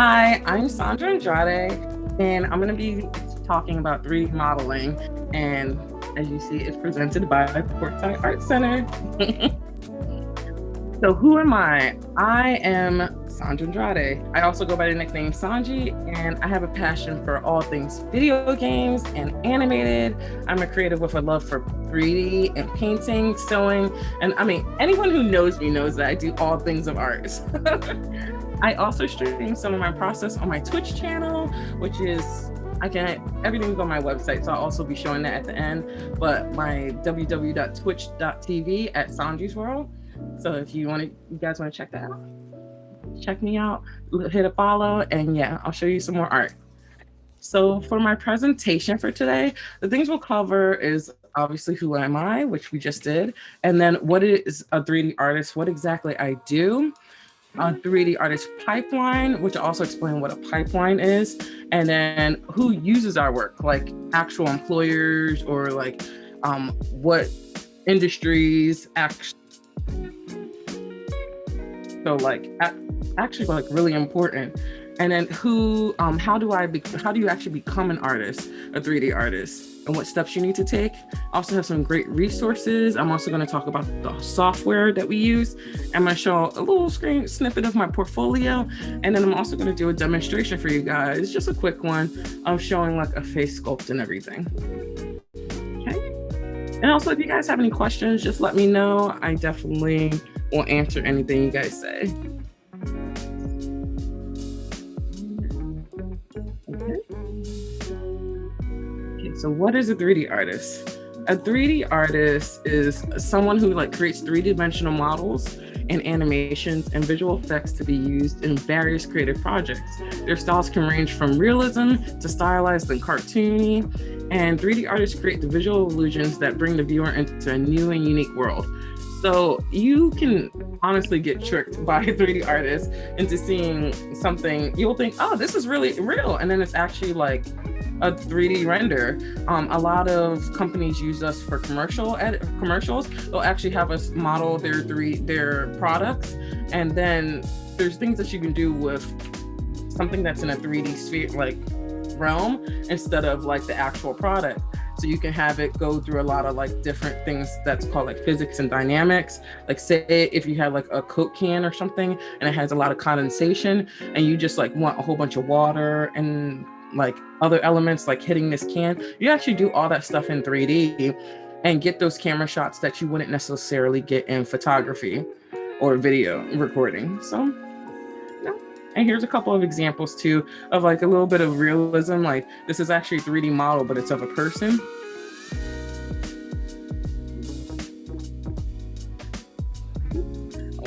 Hi, I'm Sandra Andrade, and I'm going to be talking about 3D modeling. And as you see, it's presented by Portside Art Center. So who am I? I am Sandra Andrade. I also go by the nickname Sanji, and I have a passion for all things video games and animated. I'm a creative with a love for 3D and painting, sewing, and I mean, anyone who knows me knows that I do all things of art. I also stream some of my process on my Twitch channel, which is everything's on my website, so I'll also be showing that at the end. But my www.twitch.tv at Sanji's World. So if you guys want to check that out, check me out, hit a follow, and yeah, I'll show you some more art. So for my presentation for today, the things we'll cover is obviously who am I, which we just did, and then what is a 3D artist, what exactly I do, a 3D artist pipeline, which I'll also explain what a pipeline is, and then who uses our work, like actual employers or like what industries actually. So like actually like really important. And then how do you actually become an artist, a 3D artist, and what steps you need to take. I also have some great resources. I'm also going to talk about the software that we use. I'm going to show a little screen snippet of my portfolio. And then I'm also going to do a demonstration for you guys, just a quick one of showing like a face sculpt and everything. Okay. And also if you guys have any questions, just let me know. I definitely will answer anything you guys say. Okay, so what is a 3D artist? A 3D artist is someone who like creates three-dimensional models and animations and visual effects to be used in various creative projects. Their styles can range from realism to stylized and cartoony, and 3D artists create the visual illusions that bring the viewer into a new and unique world. So you can honestly get tricked by 3D artists into seeing something. You'll think, oh, this is really real. And then it's actually like a 3D render. A lot of companies use us for commercials. They'll actually have us model their products. And then there's things that you can do with something that's in a 3D sphere, like realm, instead of like the actual product. So you can have it go through a lot of like different things that's called like physics and dynamics. Like say if you have like a Coke can or something and it has a lot of condensation and you just like want a whole bunch of water and like other elements like hitting this can, you actually do all that stuff in 3D and get those camera shots that you wouldn't necessarily get in photography or video recording. So and here's a couple of examples too of like a little bit of realism. Like this is actually a 3D model, but it's of a person. I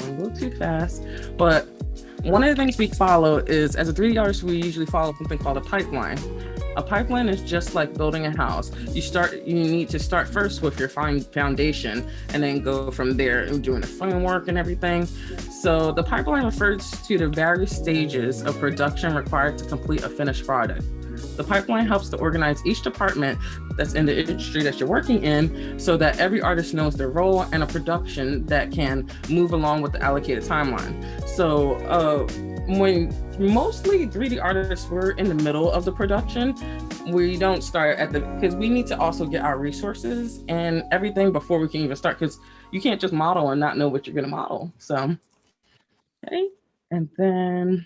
won't go too fast, but one of the things we follow is, as a 3D artist, we usually follow something called a pipeline. A pipeline is just like building a house. You need to start first with your foundation and then go from there and doing the framework and everything. So the pipeline refers to the various stages of production required to complete a finished product. The pipeline helps to organize each department that's in the industry that you're working in so that every artist knows their role and a production that can move along with the allocated timeline. So when mostly 3D artists, we're in the middle of the production. We don't start because we need to also get our resources and everything before we can even start, because you can't just model and not know what you're going to model. So, okay. And then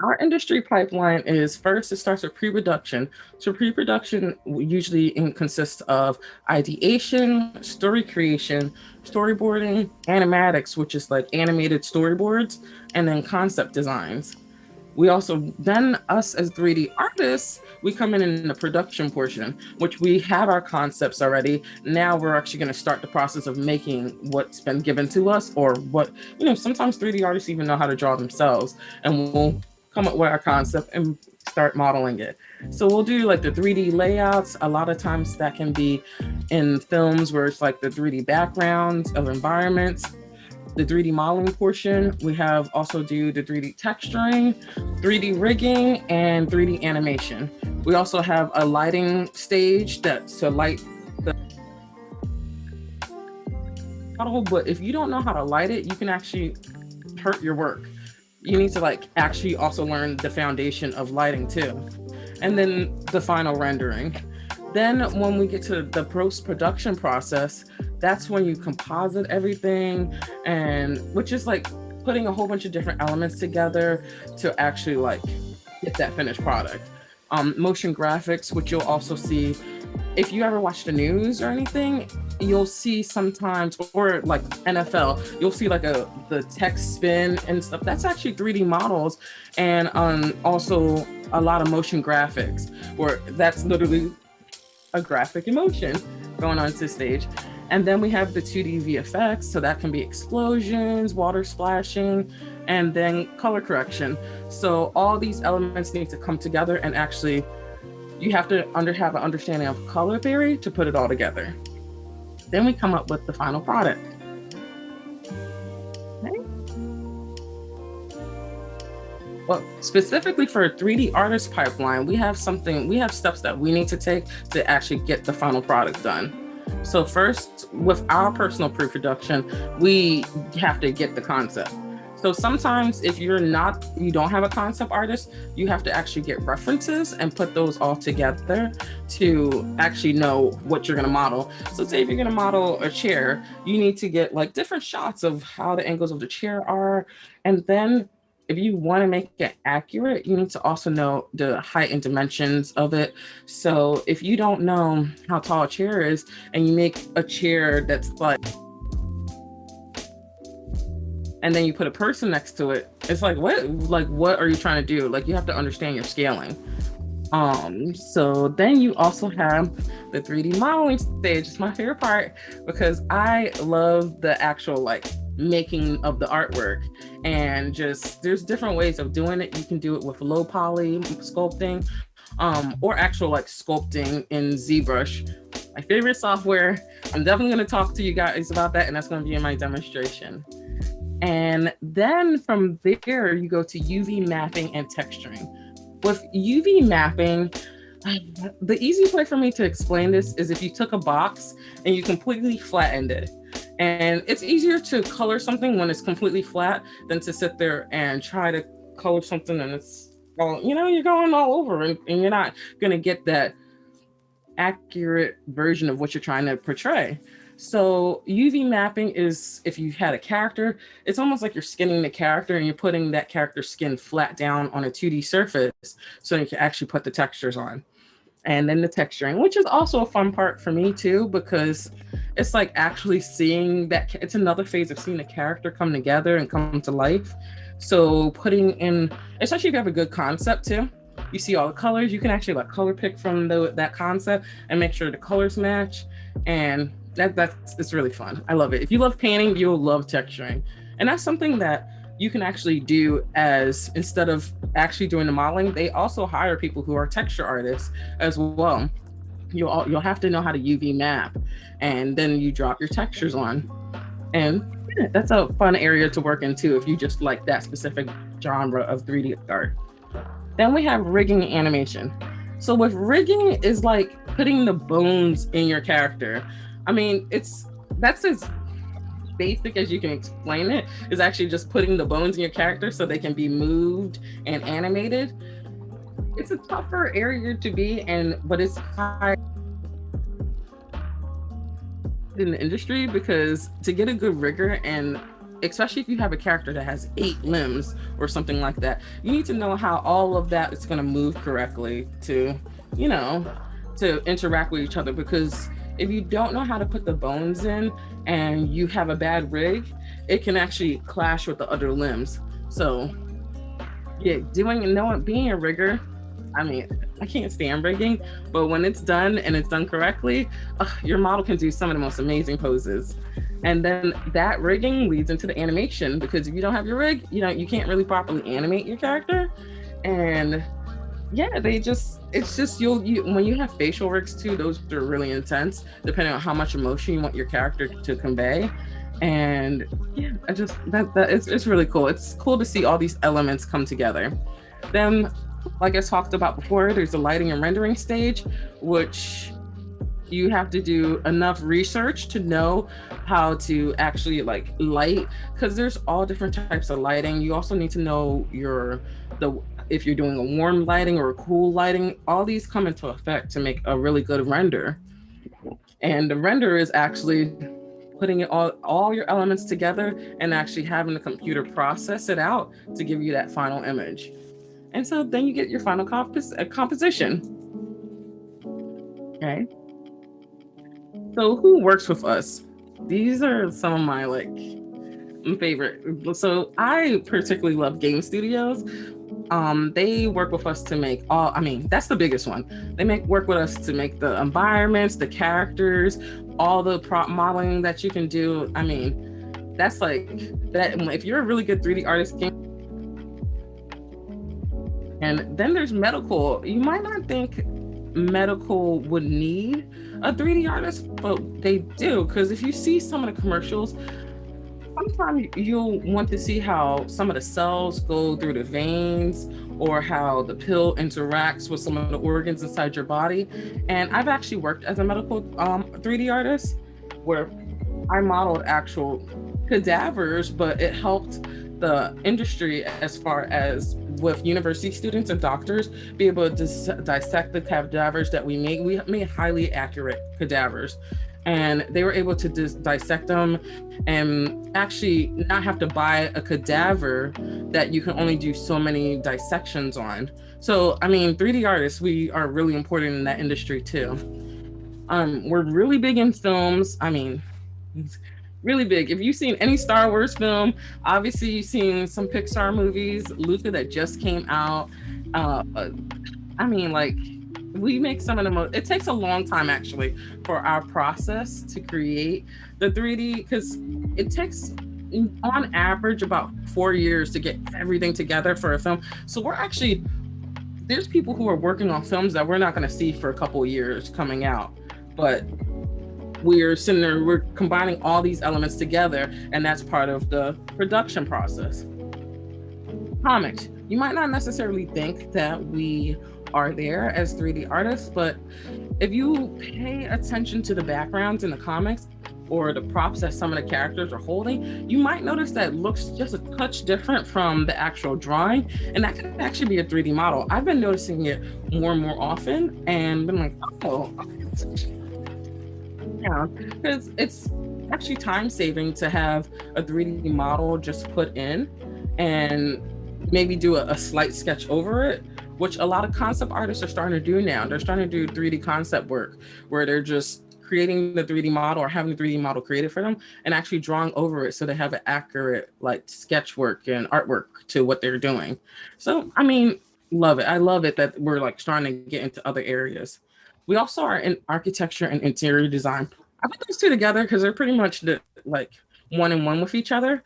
our industry pipeline is first, it starts with pre-production. So pre-production usually consists of ideation, story creation, storyboarding, animatics, which is like animated storyboards, and then concept designs. We also, then us as 3D artists, we come in the production portion, which we have our concepts already. Now we're actually going to start the process of making what's been given to us, or what, sometimes 3D artists even know how to draw themselves, and we'll come up with our concept and start modeling it. So we'll do like the 3D layouts. A lot of times that can be in films where it's like the 3D backgrounds of environments. The 3D modeling portion, we have also do the 3D texturing, 3D rigging, and 3D animation. We also have a lighting stage that's to light the model, but if you don't know how to light it, you can actually hurt your work. you need to like actually also learn the foundation of lighting too. And then the final rendering. Then when we get to the post-production process, that's when you composite everything, and which is like putting a whole bunch of different elements together to actually like get that finished product. Motion graphics, which you'll also see if you ever watch the news or anything, you'll see sometimes, or like NFL, you'll see like the text spin and stuff. That's actually 3D models, and also a lot of motion graphics, where that's literally a graphic in motion going on to stage. And then we have the 2D VFX, so that can be explosions, water splashing, and then color correction. So all these elements need to come together, and actually you have to have an understanding of color theory to put it all together. Then we come up with the final product. Okay. Well, specifically for a 3D artist pipeline, we have steps that we need to take to actually get the final product done. So first, with our personal pre-production, we have to get the concept. So sometimes if you don't have a concept artist, you have to actually get references and put those all together to actually know what you're gonna model. So say if you're gonna model a chair, you need to get like different shots of how the angles of the chair are. And then if you wanna make it accurate, you need to also know the height and dimensions of it. So if you don't know how tall a chair is and you make a chair that's like, and then you put a person next to it, it's like, what are you trying to do? Like, you have to understand your scaling. So then you also have the 3D modeling stage. It's my favorite part because I love the actual like making of the artwork, and just there's different ways of doing it. You can do it with low poly sculpting, or actual like sculpting in ZBrush, my favorite software. I'm definitely going to talk to you guys about that, and that's going to be in my demonstration. And then from there, you go to UV mapping and texturing. With UV mapping, the easiest way for me to explain this is if you took a box and you completely flattened it. And it's easier to color something when it's completely flat than to sit there and try to color something and it's all, you're going all over, and you're not gonna get that accurate version of what you're trying to portray. So UV mapping is, if you had a character, it's almost like you're skinning the character and you're putting that character's skin flat down on a 2D surface so you can actually put the textures on. And then the texturing, which is also a fun part for me too, because it's like actually seeing that, it's another phase of seeing the character come together and come to life. So putting in, especially if you have a good concept too, you see all the colors, you can actually like color pick from that concept and make sure the colors match. And it's really fun. I love it. If you love painting, you'll love texturing. And that's something that you can actually do as, instead of actually doing the modeling, they also hire people who are texture artists as well. You'll have to know how to UV map, and then you drop your textures on. And yeah, that's a fun area to work into if you just like that specific genre of 3D art. Then we have rigging and animation. So with rigging is like putting the bones in your character. I mean, that's as basic as you can explain it, is actually just putting the bones in your character so they can be moved and animated. It's a tougher area to be, but it's high in the industry, because to get a good rigger, and especially if you have a character that has 8 limbs or something like that, you need to know how all of that is going to move correctly to interact with each other. Because if you don't know how to put the bones in and you have a bad rig, it can actually clash with the other limbs. So yeah, being a rigger, I mean, I can't stand rigging, but when it's done and it's done correctly, your model can do some of the most amazing poses. And then that rigging leads into the animation, because if you don't have your rig, you can't really properly animate your character. And yeah, when you have facial rigs too, those are really intense, depending on how much emotion you want your character to convey. And yeah, it's really cool. It's cool to see all these elements come together. Then, like I talked about before, there's the lighting and rendering stage, which You have to do enough research to know how to actually like light, because there's all different types of lighting. You also need to know the if you're doing a warm lighting or a cool lighting. All these come into effect to make a really good render. And the render is actually putting it all your elements together and actually having the computer process it out to give you that final image. And so then you get your final composition. Okay. So who works with us? These are some of my like favorite. So I particularly love game studios. They work with us to make all, I mean, that's the biggest one. They make work with us to make the environments, the characters, all the prop modeling that you can do. I mean, that's like that. If you're a really good 3D artist, and then there's medical. You might not think medical would need a 3D artist, but they do, because if you see some of the commercials, sometimes you'll want to see how some of the cells go through the veins or how the pill interacts with some of the organs inside your body. And I've actually worked as a medical 3D artist where I modeled actual cadavers, but it helped the industry as far as with university students and doctors be able to dissect the cadavers that we made. We made highly accurate cadavers, and they were able to dissect them and actually not have to buy a cadaver that you can only do so many dissections on. So, I mean, 3D artists, we are really important in that industry too. We're really big in films. I mean, really big. If you've seen any Star Wars film, obviously you've seen some Pixar movies, Luca that just came out. I mean, like, we make some of the most, it takes a long time actually for our process to create the 3D, because it takes on average about 4 years to get everything together for a film. So we're actually, there's people who are working on films that we're not going to see for a couple of years coming out, but we're sitting there, we're combining all these elements together, and that's part of the production process. Comics. You might not necessarily think that we are there as 3D artists, but if you pay attention to the backgrounds in the comics or the props that some of the characters are holding, you might notice that it looks just a touch different from the actual drawing, and that can actually be a 3D model. I've been noticing it more and more often and been like, oh, yeah, because it's actually time saving to have a 3D model just put in and maybe do a slight sketch over it, which a lot of concept artists are starting to do now. They're starting to do 3D concept work where they're just creating the 3D model or having the 3D model created for them and actually drawing over it so they have an accurate like sketch work and artwork to what they're doing. So, I mean, love it. I love it that we're like starting to get into other areas. We also are in architecture and interior design. I put those two together because they're pretty much like one and one with each other.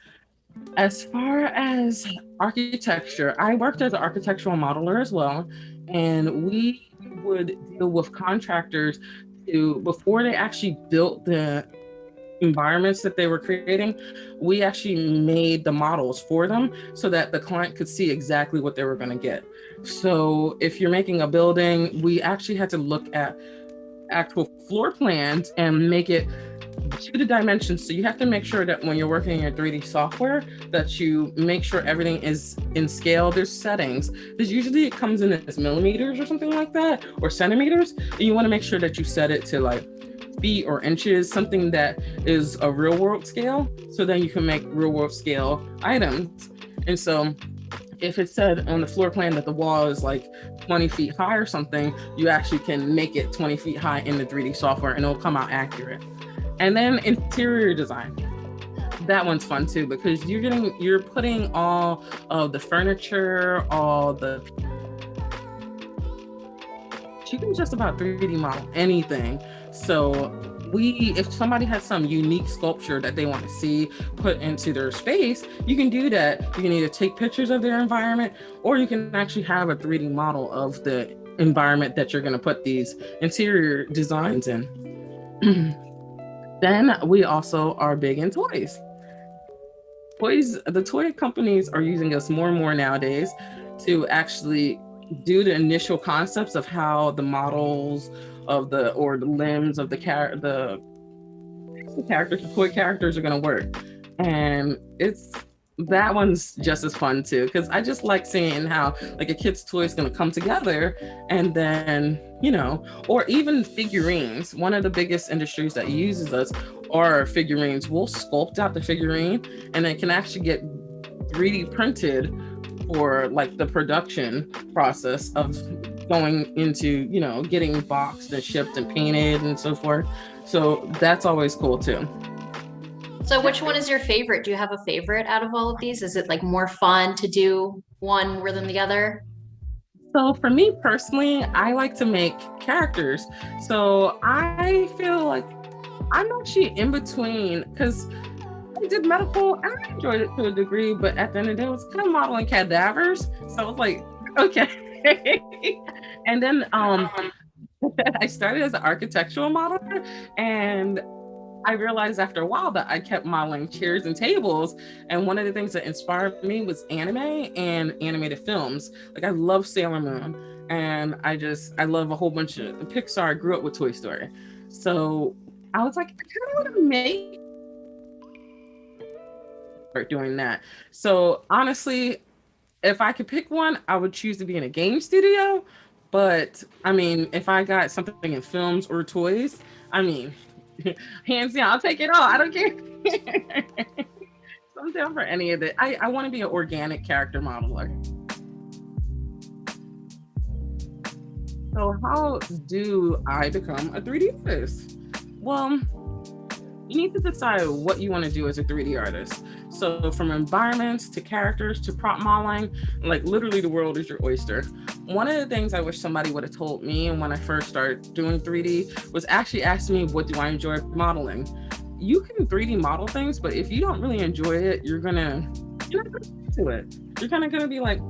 As far as architecture, I worked as an architectural modeler as well, and we would deal with contractors before they actually built the environments that they were creating, we actually made the models for them so that the client could see exactly what they were going to get. So if you're making a building, we actually had to look at actual floor plans and make it to the dimensions. So you have to make sure that when you're working in your 3D software that you make sure everything is in scale. There's settings. There's usually it comes in as millimeters or something like that, or centimeters. And you want to make sure that you set it to like feet or inches, something that is a real world scale. So then you can make real world scale items. And so if it said on the floor plan that the wall is like 20 feet high or something, you actually can make it 20 feet high in the 3D software and it'll come out accurate. And then interior design. That one's fun too, because you're putting all of the furniture, you can just about 3D model anything. So if somebody has some unique sculpture that they want to see put into their space, you can do that. You can either take pictures of their environment, or you can actually have a 3D model of the environment that you're going to put these interior designs in. Then we also are big in toys. The toy companies are using us more and more nowadays to actually do the initial concepts of how the models of the or the limbs of the characters, the toy characters are gonna work. And it's that one's just as fun too, because I just like seeing how like a kid's toy is gonna come together, and then or even figurines. One of the biggest industries that uses us are figurines. We'll sculpt out the figurine, and it can actually get 3D printed for like the production process of going into getting boxed and shipped and painted and so forth. So that's always cool too. So which one is your favorite? Do you have a favorite out of all of these? Is it like more fun to do one more than the other? So for me personally, I like to make characters. So I feel like I'm actually in between, because I did medical and I enjoyed it to a degree, but at the end of the day, it was kind of modeling cadavers. So I was like, okay. And then I started as an architectural modeler, and I realized after a while that I kept modeling chairs and tables. And one of the things that inspired me was anime and animated films. Like I love Sailor Moon, and I love a whole bunch of Pixar. I grew up with Toy Story. So I was like, I kind of want to make start doing that. So honestly, if I could pick one, I would choose to be in a game studio. But I mean, if I got something in films or toys, I mean, hands down, I'll take it all. I don't care. So I'm down for any of it. I want to be an organic character modeler. So how do I become a 3D artist? Well, you need to decide what you want to do as a 3D artist. So from environments to characters to prop modeling, like literally the world is your oyster. One of the things I wish somebody would have told me when I first started doing 3D was actually ask me, what do I enjoy modeling? You can 3D model things, but if you don't really enjoy it, you're not gonna do it. You're kind of gonna be like,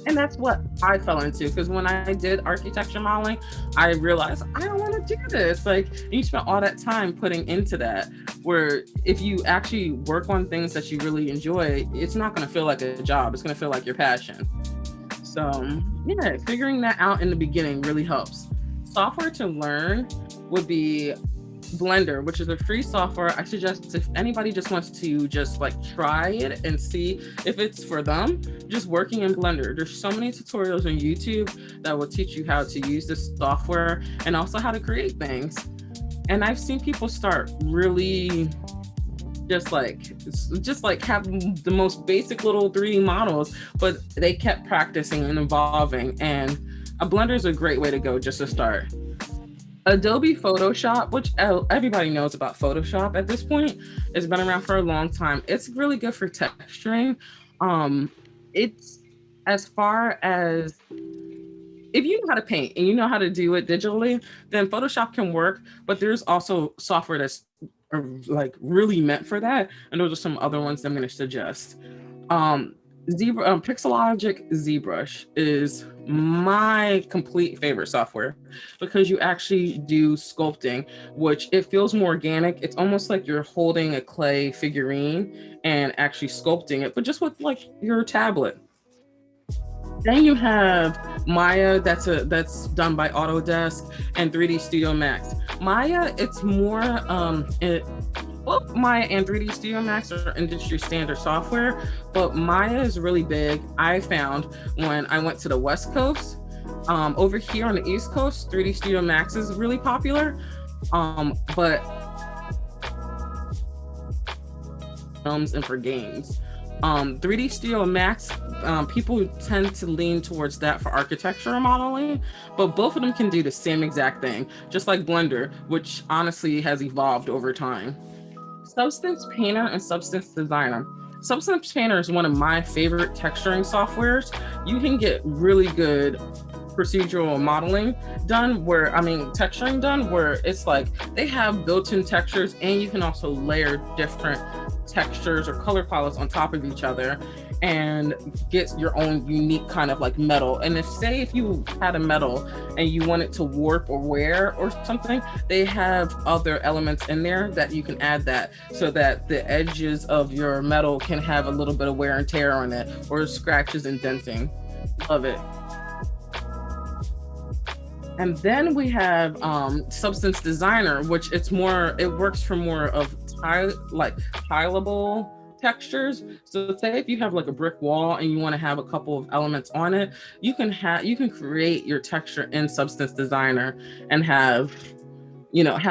and that's what I fell into, because when I did architecture modeling, I realized I don't want to do this. Like, you spent all that time putting into that, where if you actually work on things that you really enjoy, it's not going to feel like a job. It's going to feel like your passion. So yeah, figuring that out in the beginning really helps. Software to learn would be Blender, which is a free software. I suggest if anybody just wants to just like try it and see if it's for them, just working in Blender. There's so many tutorials on YouTube that will teach you how to use this software and also how to create things. And I've seen people start really just like have the most basic little 3D models, but they kept practicing and evolving. And a Blender is a great way to go just to start. Adobe Photoshop, which everybody knows about Photoshop at this point, it's been around for a long time. It's really good for texturing. It's as far as if you know how to paint and you know how to do it digitally, then Photoshop can work. But there's also software that's like really meant for that, and those are some other ones that I'm going to suggest. Pixelogic ZBrush is my complete favorite software, because you actually do sculpting, which it feels more organic. It's almost like you're holding a clay figurine and actually sculpting it, but just with like your tablet. Then you have Maya, that's done by Autodesk, and 3D Studio Max. Maya, it's more both Maya and 3D Studio Max are industry standard software, but Maya is really big. I found when I went to the West Coast, over here on the East Coast, 3D Studio Max is really popular, but films and for games. 3D Studio Max, people tend to lean towards that for architectural modeling, but both of them can do the same exact thing, just like Blender, which honestly has evolved over time. Substance Painter and Substance Designer. Substance Painter is one of my favorite texturing softwares. You can get really good procedural modeling done texturing done, where it's like they have built-in textures, and you can also layer different textures or color palettes on top of each other and get your own unique kind of like metal. And if you had a metal and you want it to warp or wear or something, they have other elements in there that you can add that, so that the edges of your metal can have a little bit of wear and tear on it, or scratches and denting. Love it. And then we have Substance Designer, which it works for more of like tileable textures. So say if you have like a brick wall and you want to have a couple of elements on it, you can create your texture in Substance Designer and have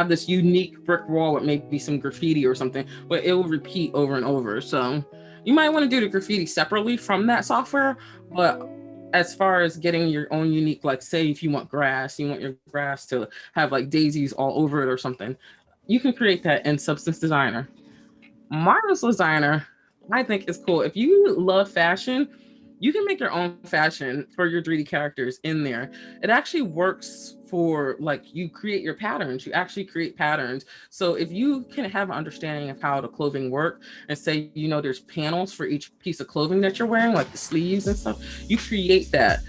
this unique brick wall with maybe some graffiti or something, but it will repeat over and over. So you might want to do the graffiti separately from that software, but as far as getting your own unique, like say if you want grass, you want your grass to have like daisies all over it or something, you can create that in Substance Designer. Marvelous Designer, I think is cool. If you love fashion, you can make your own fashion for your 3D characters in there. It actually works for like you create your patterns. You actually create patterns. So if you can have an understanding of how the clothing work and say, there's panels for each piece of clothing that you're wearing, like the sleeves and stuff, you create that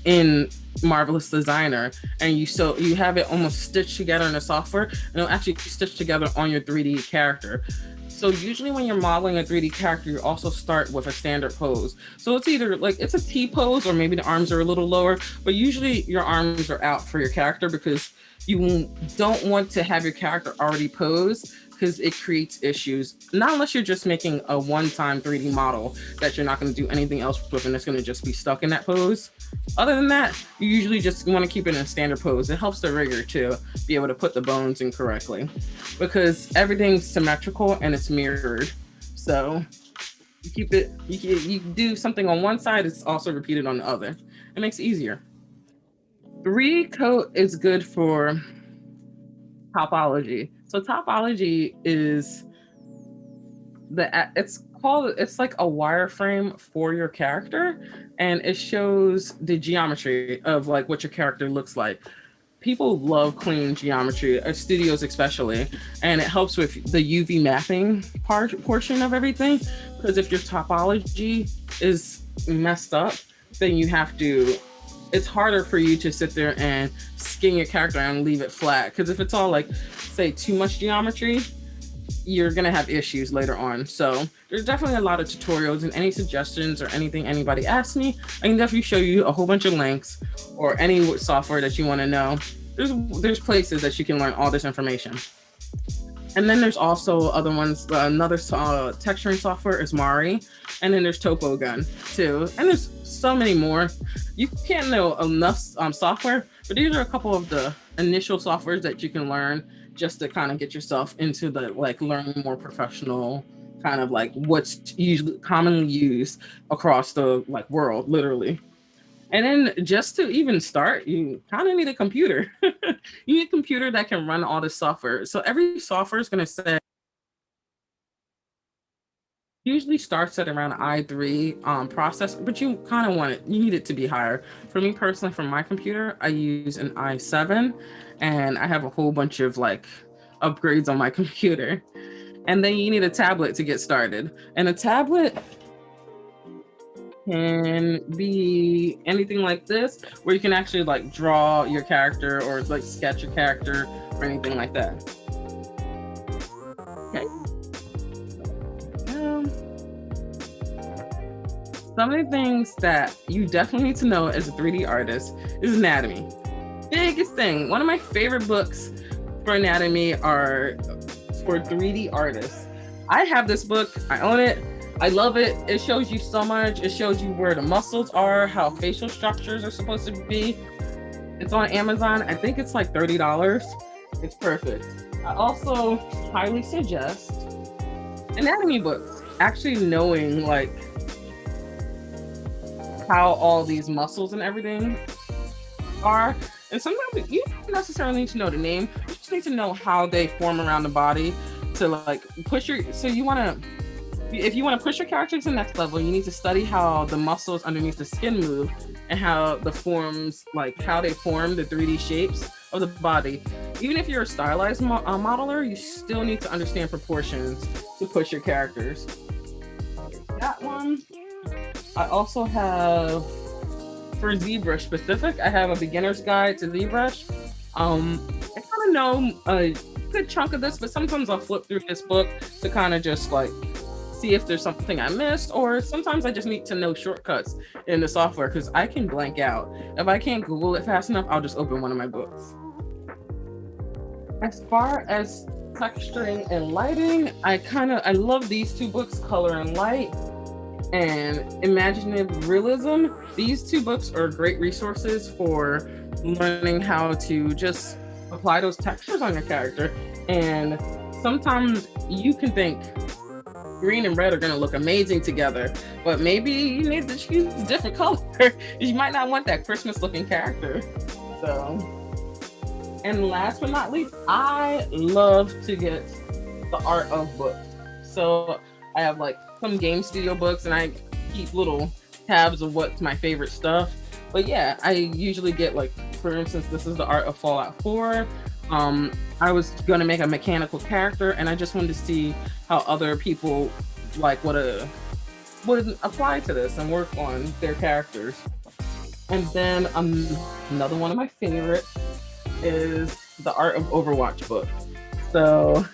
in Marvelous Designer, and you have it almost stitched together in the software, and it'll actually stitch together on your 3D character. So usually when you're modeling a 3D character, you also start with a standard pose. So it's either like it's a T pose or maybe the arms are a little lower, but usually your arms are out for your character because you don't want to have your character already posed because it creates issues. Not unless you're just making a one-time 3D model that you're not going to do anything else with and it's going to just be stuck in that pose. Other than that, you usually just want to keep it in a standard pose. It helps the rigger to be able to put the bones in correctly because everything's symmetrical and it's mirrored. So you do something on one side, it's also repeated on the other. It makes it easier. 3D coat is good for topology. So topology is it's like a wireframe for your character, and it shows the geometry of like what your character looks like. People love clean geometry, studios especially, and it helps with the UV mapping portion of everything. Because if your topology is messed up, then it's harder for you to sit there and skin your character and leave it flat. Because if it's all like, say, too much geometry, you're going to have issues later on. So there's definitely a lot of tutorials, and any suggestions or anything anybody asks me, I can definitely show you a whole bunch of links or any software that you want to know. There's places that you can learn all this information. And then there's also other ones. Another texturing software is Mari, and then there's TopoGun too. And there's so many more. You can't know enough software, but these are a couple of the initial softwares that you can learn just to kind of get yourself into the like learning more professional kind of like what's usually commonly used across the like world, literally. And then just to even start, you kind of need a computer. You need a computer that can run all this software. So every software is going to say, usually starts at around i3 process, but you kind of you need it to be higher. For me personally, for my computer, I use an i7, and I have a whole bunch of like upgrades on my computer. And then you need a tablet to get started. And a tablet can be anything like this, where you can actually like draw your character or like sketch your character or anything like that. Okay. Some of the things that you definitely need to know as a 3D artist is anatomy. Biggest thing. One of my favorite books for anatomy are for 3D artists. I have this book. I own it. I love it. It shows you so much. It shows you where the muscles are, how facial structures are supposed to be. It's on Amazon. I think it's like $30. It's perfect. I also highly suggest anatomy books. Actually knowing like how all these muscles and everything are. And sometimes you don't necessarily need to know the name. You just need to know how they form around the body to like push your, so you want to, if you want to push your character to the next level, you need to study how the muscles underneath the skin move and how the forms, like how they form the 3D shapes of the body. Even if you're a stylized modeler, you still need to understand proportions to push your characters. That one. I also have, for ZBrush specific, I have a beginner's guide to ZBrush. I kind of know a good chunk of this, but sometimes I'll flip through this book to kind of just like see if there's something I missed, or sometimes I just need to know shortcuts in the software because I can blank out. If I can't Google it fast enough, I'll just open one of my books. As far as texturing and lighting, I love these two books, Color and Light and Imaginative Realism. These two books are great resources for learning how to just apply those textures on your character. And sometimes you can think green and red are going to look amazing together, but maybe you need to choose a different color. You might not want that Christmas looking character. So, and last but not least, I love to get the art of books. So I have like some game studio books and I keep little tabs of what's my favorite stuff. But yeah, I usually get like, for instance, this is the art of Fallout 4. I was going to make a mechanical character and I just wanted to see how other people like would apply to this and work on their characters. And then another one of my favorites is the Art of Overwatch book. So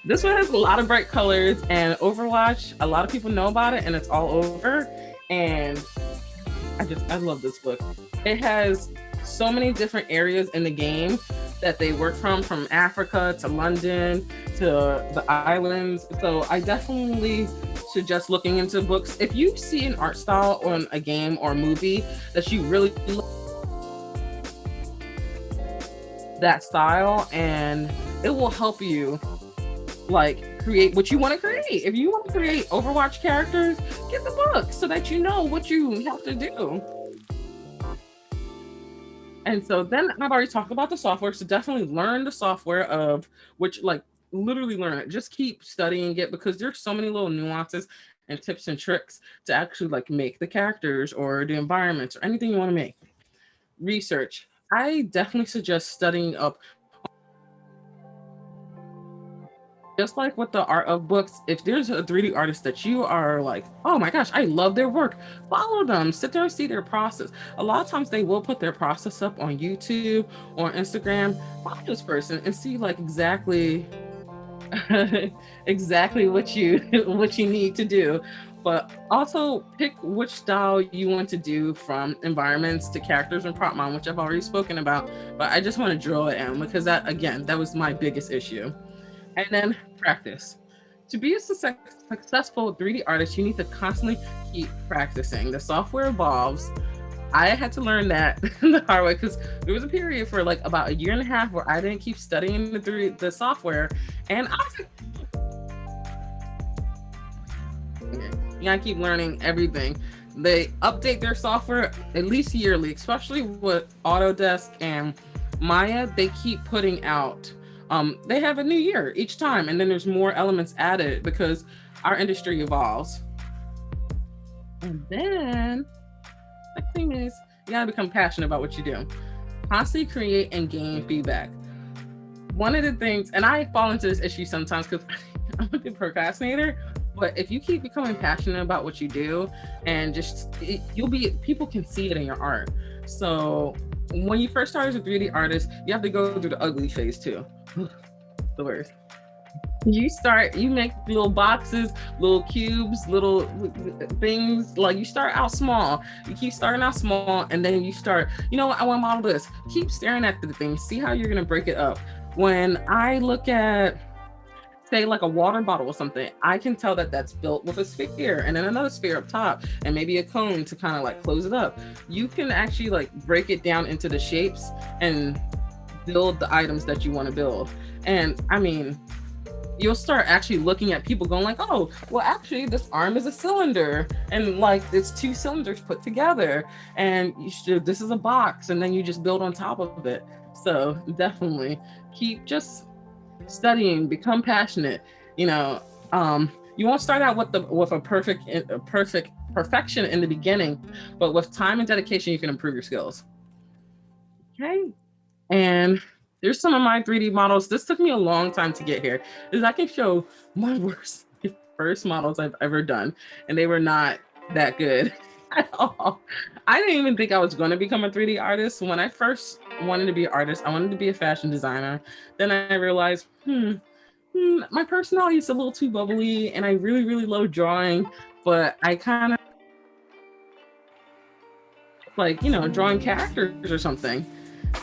this one has a lot of bright colors, and Overwatch, a lot of people know about it and it's all over. And I love this book. It has so many different areas in the game that they work from Africa to London to the islands. So I definitely suggest looking into books. If you see an art style on a game or a movie that you really love that style, and it will help you like create what you want to create. If you want to create Overwatch characters, get the book so that you know what you have to do. And so then I've already talked about the software. So definitely learn the software of which, like, literally learn it. Just keep studying it because there's so many little nuances and tips and tricks to actually like make the characters or the environments or anything you want to make. Research. I definitely suggest studying up. Just like with the art of books, if there's a 3D artist that you are like, oh my gosh, I love their work, follow them, sit there and see their process. A lot of times they will put their process up on YouTube or Instagram. Follow this person and see like exactly exactly what you need to do. But also pick which style you want to do, from environments to characters and prop mind, which I've already spoken about. But I just want to drill it in because that was my biggest issue. And then practice. To be a successful 3D artist, you need to constantly keep practicing. The software evolves. I had to learn that the hard way because there was a period for like about a year and a half where I didn't keep studying the software. And I was like, you gotta keep learning everything. They update their software at least yearly, especially with Autodesk and Maya. They keep putting out they have a new year each time, and then there's more elements added because our industry evolves. And then the thing is, you gotta become passionate about what you do. Constantly create and gain feedback. One of the things, and I fall into this issue sometimes because I'm a good procrastinator, but if you keep becoming passionate about what you do, and people can see it in your art. So when you first start as a 3D artist, you have to go through the ugly phase too. The worst. You make little boxes, little cubes, little things. Like you start out small. You keep starting out small, and then you start, I want to model this. Keep staring at the thing. See how you're going to break it up. When I look at, say, like a water bottle or something, I can tell that that's built with a sphere and then another sphere up top and maybe a cone to kind of like close it up. You can actually like break it down into the shapes and build the items that you want to build. And I mean, you'll start actually looking at people going like, oh, well, actually this arm is a cylinder and like it's two cylinders put together, and this is a box, and then you just build on top of it. So definitely keep just studying, become passionate. You won't start out with a perfect perfection in the beginning, but with time and dedication, you can improve your skills. Okay. And there's some of my 3D models. This took me a long time to get here, is I can show my first models I've ever done, and they were not that good at all. I didn't even think I was going to become a 3D artist. When I first wanted to be an artist, I wanted to be a fashion designer. Then I realized, My personality is a little too bubbly, and I really, really love drawing, but I kind of like, drawing characters or something.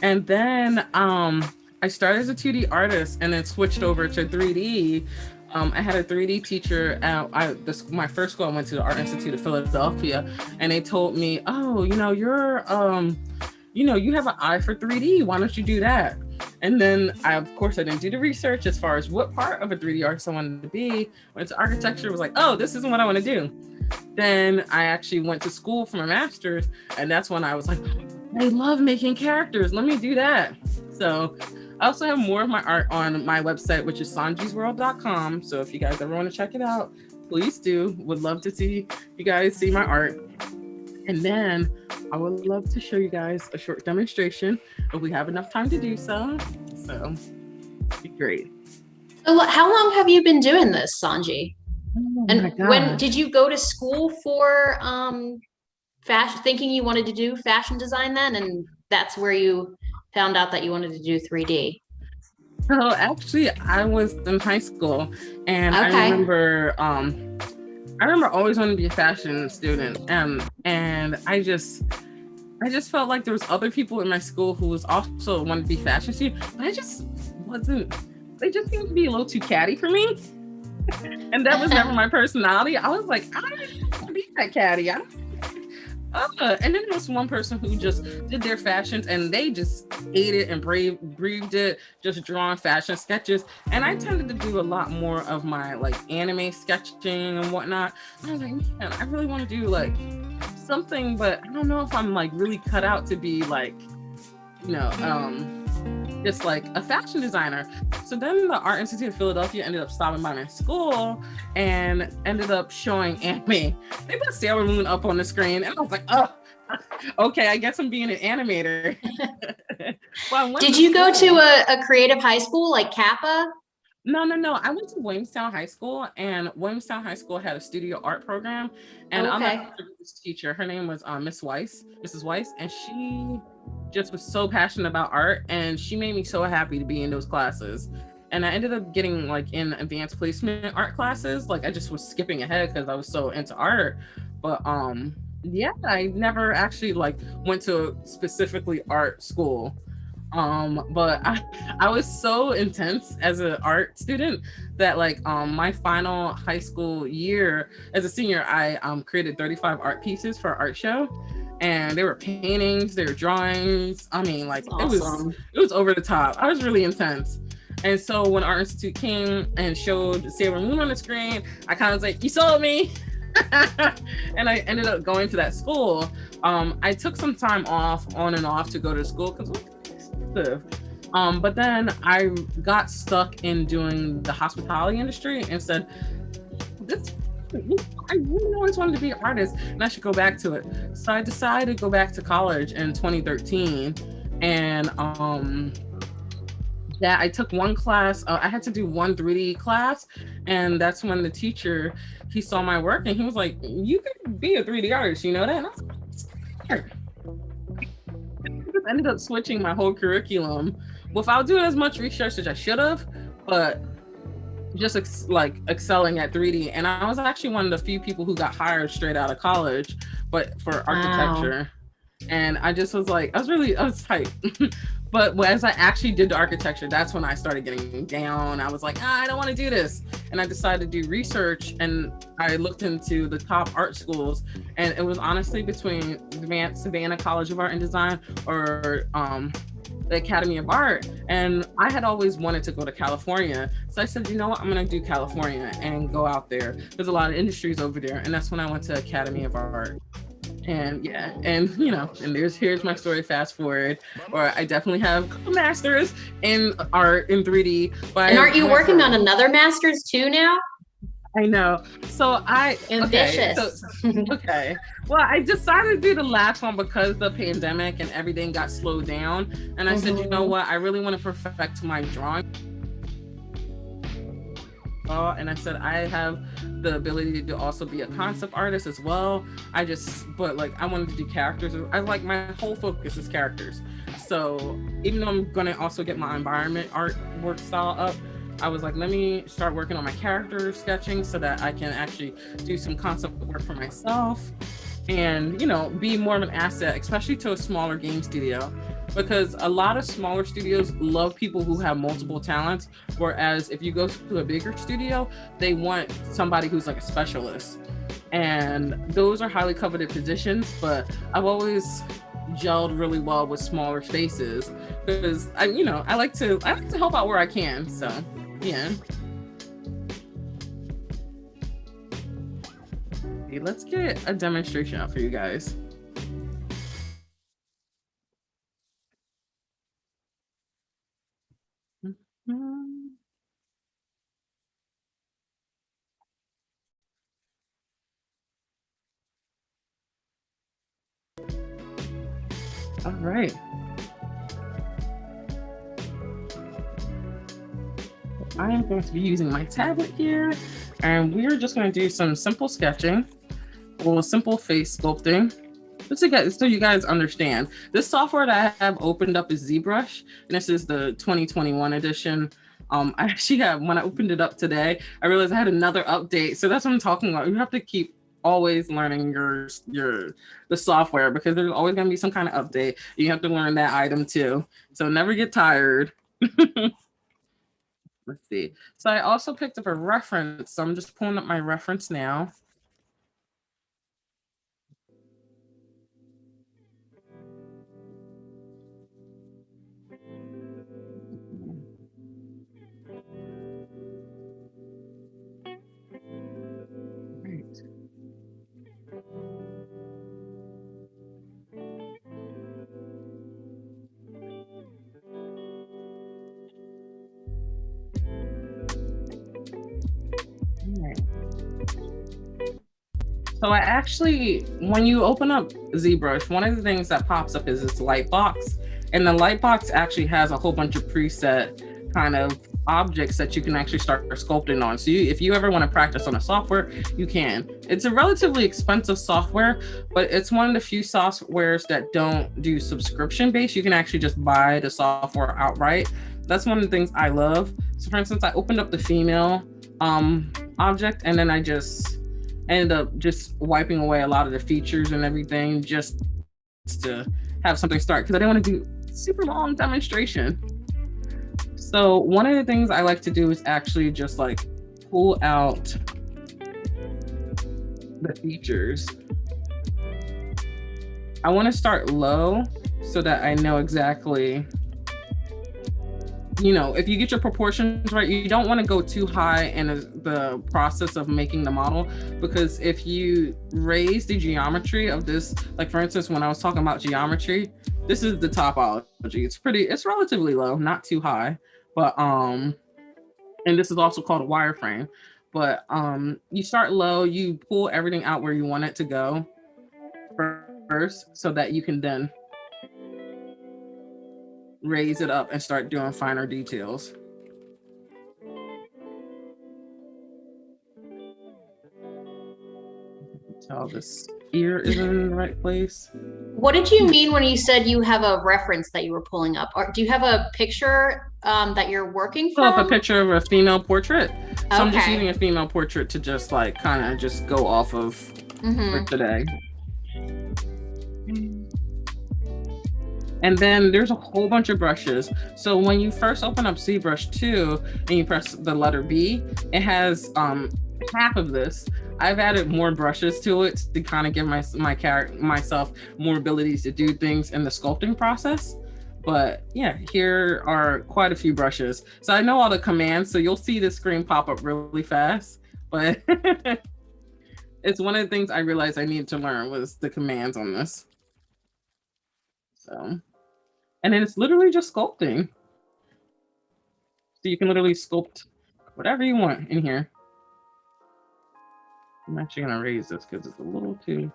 And then I started as a 2D artist and then switched over to 3D. I had a 3D teacher at my first school. I went to the Art Institute of Philadelphia, and they told me, "Oh, you have an eye for 3D. Why don't you do that?" And then of course, I didn't do the research as far as what part of a 3D artist I wanted to be. Went to architecture, was like, "Oh, this isn't what I want to do." Then I actually went to school for my master's, and that's when I was like, I love making characters. Let me do that. So I also have more of my art on my website, which is sanjisworld.com. So if you guys ever want to check it out, please do. Would love to see you guys see my art. And then I would love to show you guys a short demonstration if we have enough time to do so. So it'd be great. So how long have you been doing this, Sanji? Oh and when did you go to school for fashion, thinking you wanted to do fashion design then? And that's where you found out that you wanted to do 3D? So actually, I was in high school, and Okay. I remember always wanting to be a fashion student, and I just felt like there was other people in my school who was also wanted to be fashion students, but I just wasn't. They just seemed to be a little too catty for me, and that was never my personality. I was like, I don't want to be that catty. And then there was one person who just did their fashions, and they just ate it and breathed it, just drawing fashion sketches. And I tended to do a lot more of my like anime sketching and whatnot. And I was like, man, I really want to do like something, but I don't know if I'm like really cut out to be like, just like a fashion designer. So then the Art Institute of Philadelphia ended up stopping by my school and ended up showing anime. They put Sailor Moon up on the screen, and I was like, oh, okay, I guess I'm being an animator. Well, did you go to a creative high school like Kappa? No. I went to Williamstown High School, and Williamstown High School had a studio art program. And I'm a teacher. Her name was Mrs. Weiss, and she just was so passionate about art, and she made me so happy to be in those classes. And I ended up getting like in advanced placement art classes. Like I just was skipping ahead because I was so into art. But yeah, I never actually like went to specifically art school. But I was so intense as an art student that like my final high school year as a senior, I created 35 art pieces for an art show, and they were paintings, they were drawings. I mean, like awesome. It was over the top. I was really intense. And so when Art Institute came and showed Sailor Moon on the screen, I kind of was like, you sold me. And I ended up going to that school. I took some time off, on and off, to go to school because but then I got stuck in doing the hospitality industry and said, I really always wanted to be an artist and I should go back to it. So I decided to go back to college in 2013, and I took one class. I had to do one 3D class, and that's when the teacher, he saw my work and he was like, you could be a 3D artist, you know that? And I was like, I ended up switching my whole curriculum without doing as much research as I should have, but just excelling at 3D. And I was actually one of the few people who got hired straight out of college, but for architecture. Wow. And I just was like, I was hyped. But as I actually did the architecture, that's when I started getting down. I was like, I don't want to do this. And I decided to do research, and I looked into the top art schools, and it was honestly between Savannah College of Art and Design or the Academy of Art. And I had always wanted to go to California. So I said, you know what, I'm going to do California and go out there. There's a lot of industries over there. And that's when I went to Academy of Art. And yeah, and and here's my story, fast forward, or I definitely have a master's in art in 3D. But and aren't you working on another master's too now? I know. So ambitious. Okay. Well, I decided to do the last one because the pandemic and everything got slowed down. And I said, you know what? I really want to perfect my drawing. And I said, I have the ability to also be a concept artist as well. But I wanted to do characters. My whole focus is characters. So even though I'm going to also get my environment artwork style up, I was like, let me start working on my character sketching so that I can actually do some concept work for myself and, you know, be more of an asset, especially to a smaller game studio. Because a lot of smaller studios love people who have multiple talents. Whereas if you go to a bigger studio, they want somebody who's like a specialist. And those are highly coveted positions, but I've always gelled really well with smaller spaces because I like to help out where I can. So yeah. Okay, let's get a demonstration out for you guys. Mhm. All right. I am going to be using my tablet here, and we're just going to do some simple sketching or simple face sculpting. Just to get, so you guys understand, this software that I have opened up is ZBrush, and this is the 2021 edition. I actually have, when I opened it up today, I realized I had another update. So that's what I'm talking about. You have to keep always learning the software because there's always going to be some kind of update. You have to learn that item too. So never get tired. Let's see. So I also picked up a reference. So I'm just pulling up my reference now. Right. All right. So I actually, when you open up ZBrush, one of the things that pops up is this light box. And the light box actually has a whole bunch of preset kind of objects that you can actually start sculpting on. So if you ever want to practice on a software, you can. It's a relatively expensive software, but it's one of the few softwares that don't do subscription based. You can actually just buy the software outright. That's one of the things I love. So for instance, I opened up the female object, and then I just ended up just wiping away a lot of the features and everything just to have something start because I didn't want to do super long demonstration. So one of the things I like to do is actually just like pull out the features. I want to start low so that I know exactly, you know, if you get your proportions right, you don't want to go too high in the process of making the model, because if you raise the geometry of this, like for instance, when I was talking about geometry, this is the topology. It's relatively low, not too high, but and this is also called a wireframe. But you start low, you pull everything out where you want it to go first, so that you can then raise it up and start doing finer details. Tell this ear is in the right place. What did you mean when you said you have a reference that you were pulling up? Or do you have a picture that you're working Pull up a from? picture of a female portrait. So I'm just Okay. using a female portrait to just like kind of just go off of for today. And then there's a whole bunch of brushes. So when you first open up ZBrush 2 and you press the letter B, it has half of this. I've added more brushes to it to kind of give myself more abilities to do things in the sculpting process. But yeah, here are quite a few brushes. So I know all the commands, so you'll see the screen pop up really fast. But it's one of the things I realized I needed to learn was the commands on this. So, and then it's literally just sculpting. So you can literally sculpt whatever you want in here. I'm actually gonna raise this because it's a little too.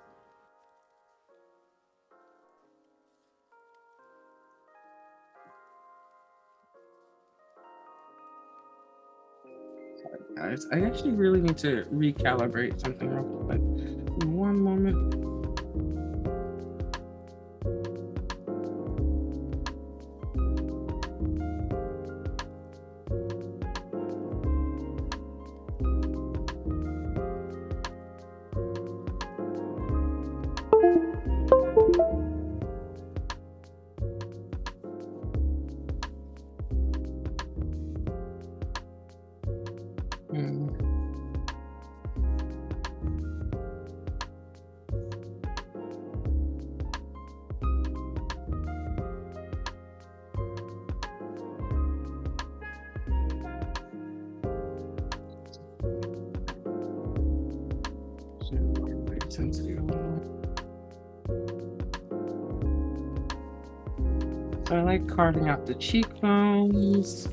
Sorry guys, I actually really need to recalibrate something real quick. One moment. intensity a little. So I like carving out the cheekbones.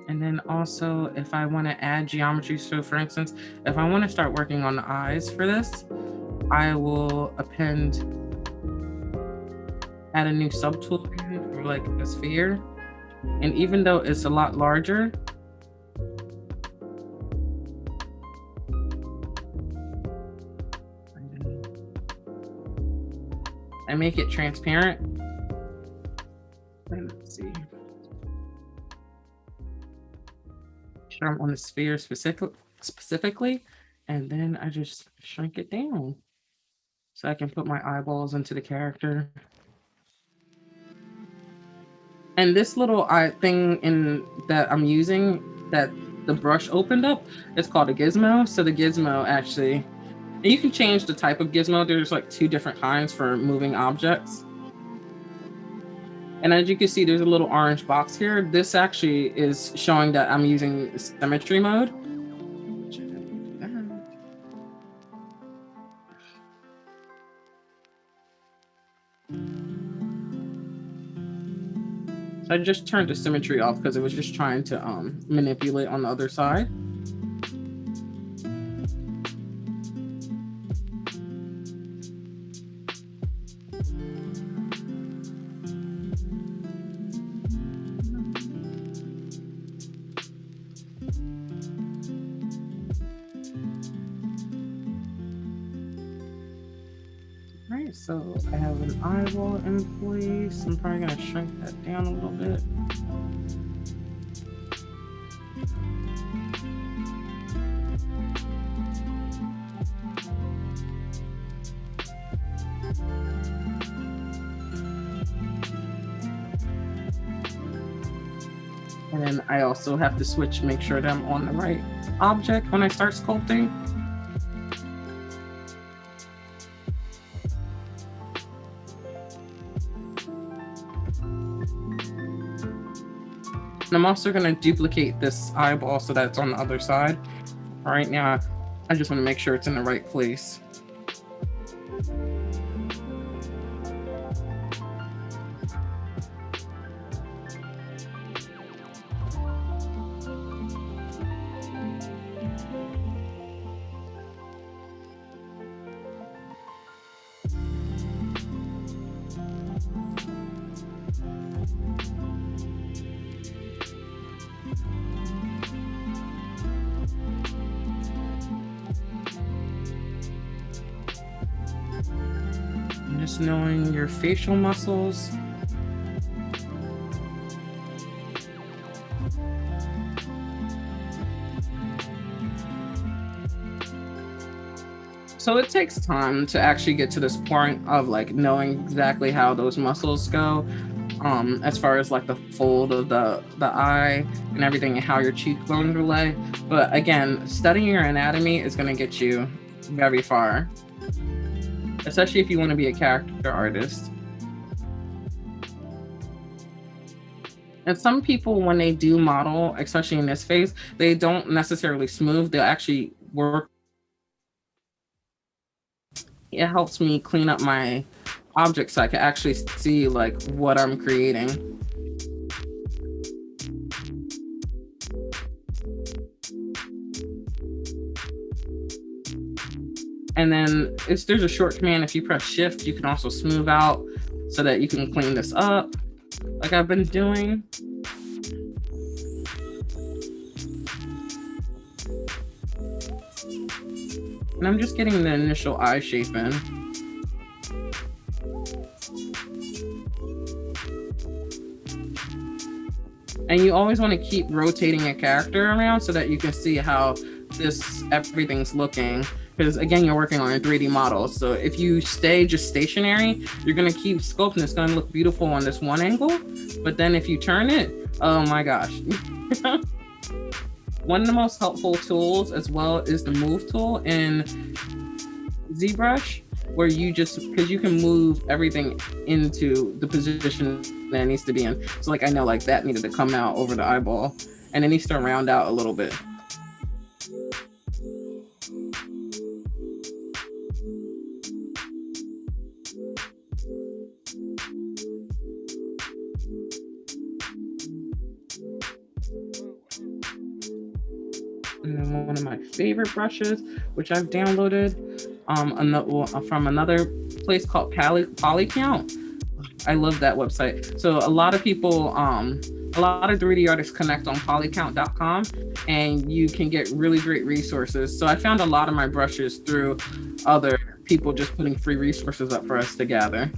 And then also if I want to add geometry, so for instance, if I want to start working on the eyes for this, I will add a new subtool for like a sphere. And even though it's a lot larger, I make it transparent. Let's see. Sure, I'm on the sphere specifically, and then I just shrink it down so I can put my eyeballs into the character. And this little eye thing that I'm using, that the brush opened up, it's called a gizmo. So the gizmo actually, and you can change the type of gizmo. There's like 2 different kinds for moving objects. And as you can see, there's a little orange box here. This actually is showing that I'm using symmetry mode. So I just turned the symmetry off because it was just trying to manipulate on the other side. Alright, so I have an eyeball in place. I'm probably gonna shrink that down a little bit. And then I also have to switch, make sure that I'm on the right object when I start sculpting. And I'm also going to duplicate this eyeball so that it's on the other side. Right now, I just want to make sure it's in the right place. Just knowing your facial muscles. So it takes time to actually get to this point of like knowing exactly how those muscles go, as far as like the fold of the eye and everything and how your cheekbones relay. But again, studying your anatomy is going to get you very far, especially if you want to be a character artist. And some people, when they do model, especially in this phase, they don't necessarily smooth, they'll actually work. It helps me clean up my objects so I can actually see like what I'm creating. And then there's a short command. If you press shift, you can also smooth out so that you can clean this up like I've been doing. And I'm just getting the initial eye shape in. And you always want to keep rotating a character around so that you can see how everything's looking. Because again, you're working on a 3D model. So if you stay just stationary, you're going to keep sculpting. It's going to look beautiful on this one angle. But then if you turn it, oh my gosh. One of the most helpful tools as well is the move tool in ZBrush, where you just, because you can move everything into the position that it needs to be in. So like I know like that needed to come out over the eyeball, and it needs to round out a little bit. And then one of my favorite brushes, which I've downloaded from another place called Polycount. I love that website. So a lot of people, a lot of 3D artists connect on polycount.com, and you can get really great resources. So I found a lot of my brushes through other people just putting free resources up for us to gather.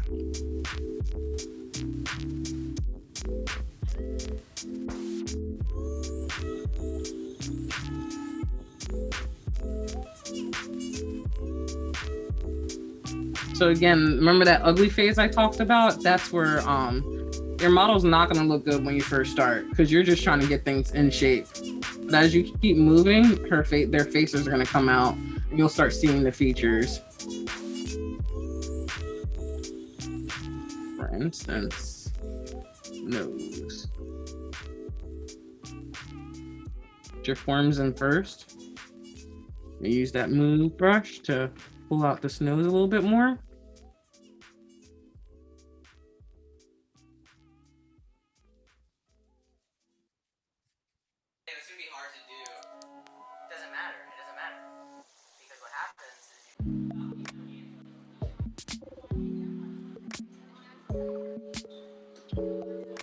So again, remember that ugly phase I talked about? That's where your model's not gonna look good when you first start, because you're just trying to get things in shape. But as you keep moving, their faces are gonna come out, and you'll start seeing the features. For instance, nose. Put your forms in first. You use that move brush to pull out this nose a little bit more. It's gonna be hard to do. It doesn't matter. It doesn't matter. Because what happens is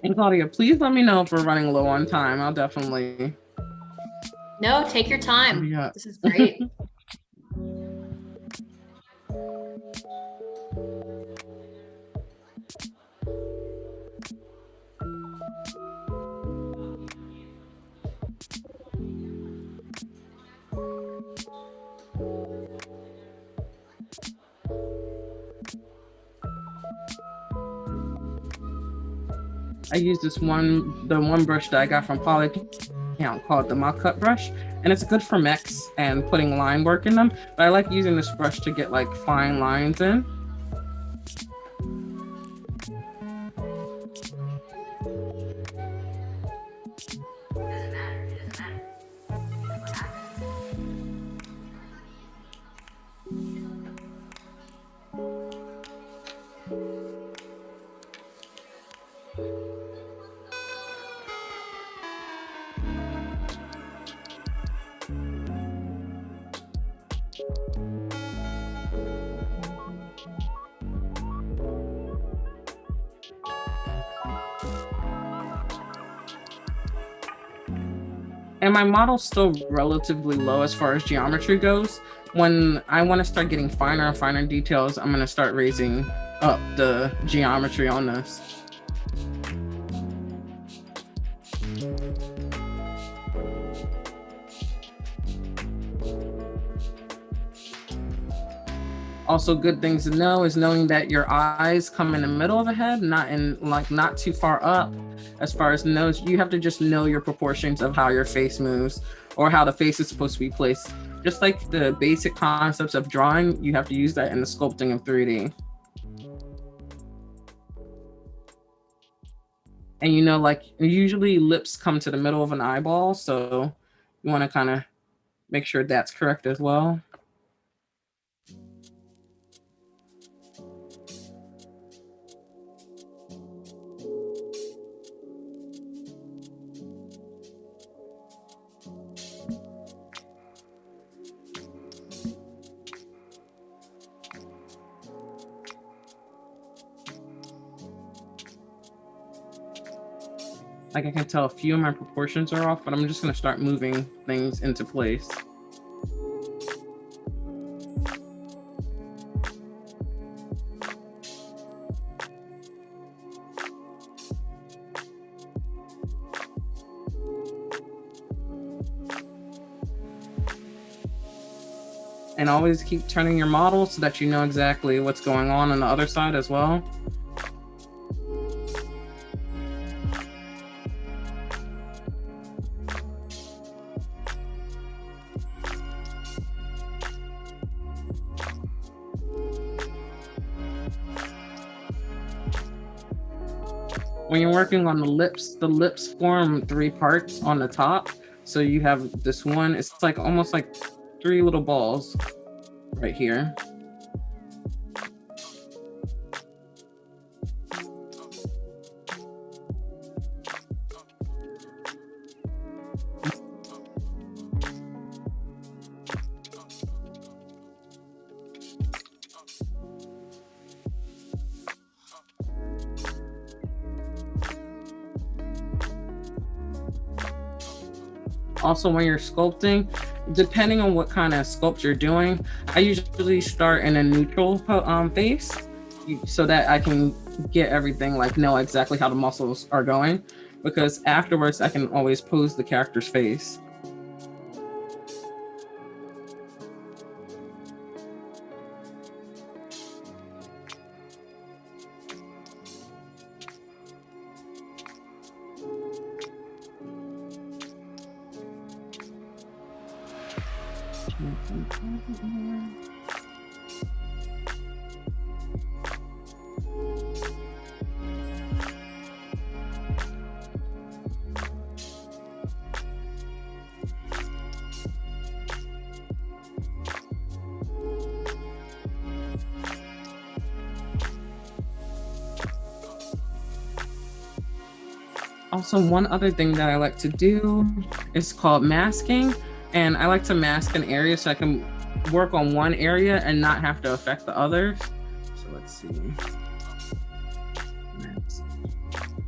And Claudia, please let me know if we're running low on time. I'll definitely. No, take your time. Yeah. This is great. I use the one brush that I got from Polycount called the Mock Cut brush, and it's good for mechs and putting line work in them. But I like using this brush to get like fine lines in. And my model's still relatively low as far as geometry goes. When I want to start getting finer and finer details, I'm going to start raising up the geometry on this. Also, good things to know is knowing that your eyes come in the middle of the head, not too far up. As far as nose, you have to just know your proportions of how your face moves or how the face is supposed to be placed. Just like the basic concepts of drawing, you have to use that in the sculpting of 3D. And like usually lips come to the middle of an eyeball, so you want to kind of make sure that's correct as well. Like I can tell a few of my proportions are off, but I'm just gonna start moving things into place. And always keep turning your model so that you know exactly what's going on the other side as well. when you're working on the lips form three parts on the top. So you have this one, it's like almost like three little balls right here. Also, when you're sculpting, depending on what kind of sculpt you're doing, I usually start in a neutral face so that I can get everything, like know exactly how the muscles are going, because afterwards I can always pose the character's face. Also, one other thing that I like to do is called masking. And I like to mask an area so I can work on one area and not have to affect the others. So let's see.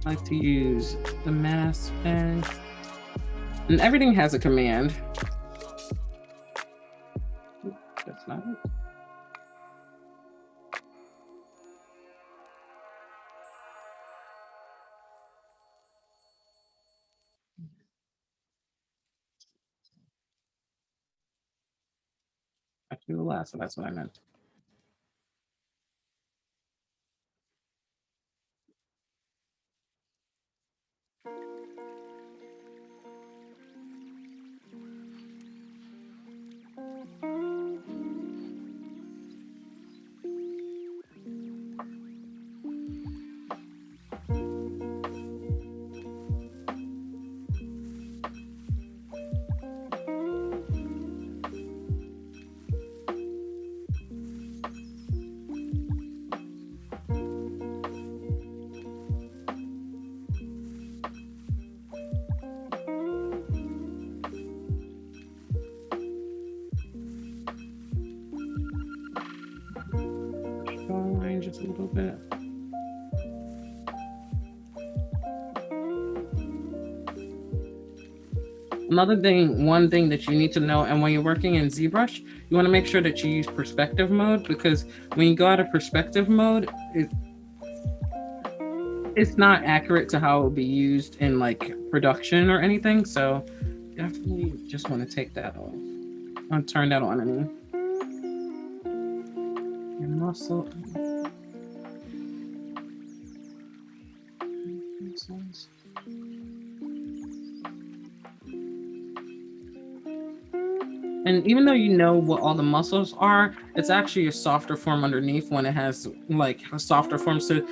I like to use the mask pen. And everything has a command. That's not it. Actually, the last one, that's what I meant. Just a little bit. One thing that you need to know, and when you're working in ZBrush, you want to make sure that you use perspective mode, because when you go out of perspective mode, it's not accurate to how it will be used in like production or anything. So definitely just want to take that off. I'll turn that on. I mean, your muscle. And even though you know what all the muscles are, it's actually a softer form underneath when it has like a softer form. So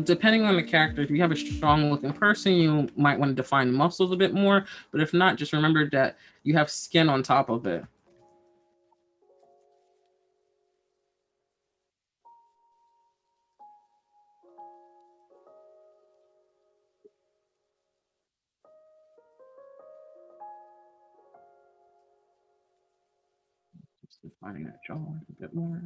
depending on the character, if you have a strong looking person, you might want to define the muscles a bit more. But if not, just remember that you have skin on top of it. Just defining that jaw a bit more.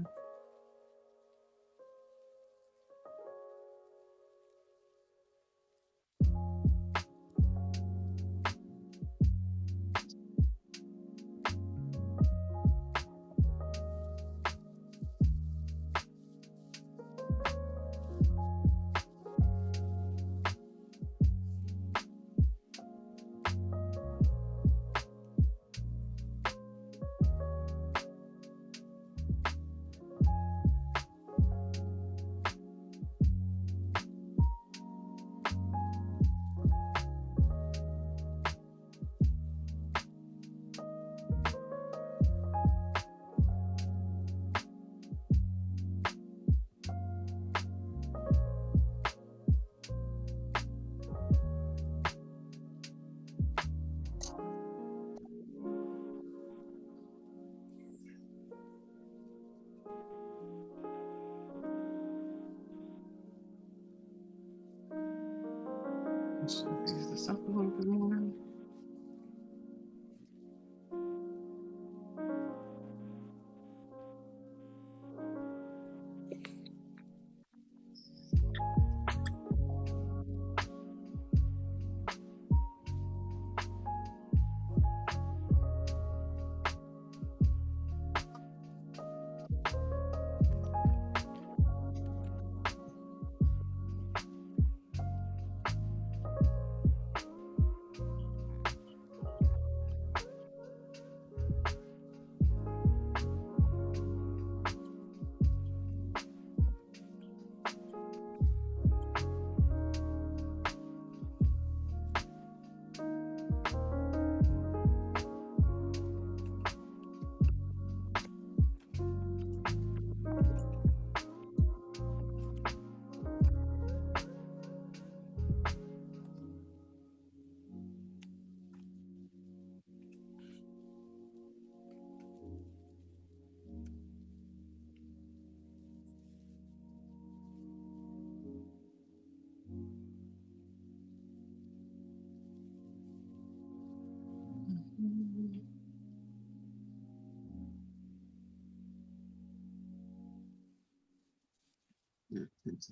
Let's raise this up a little bit more.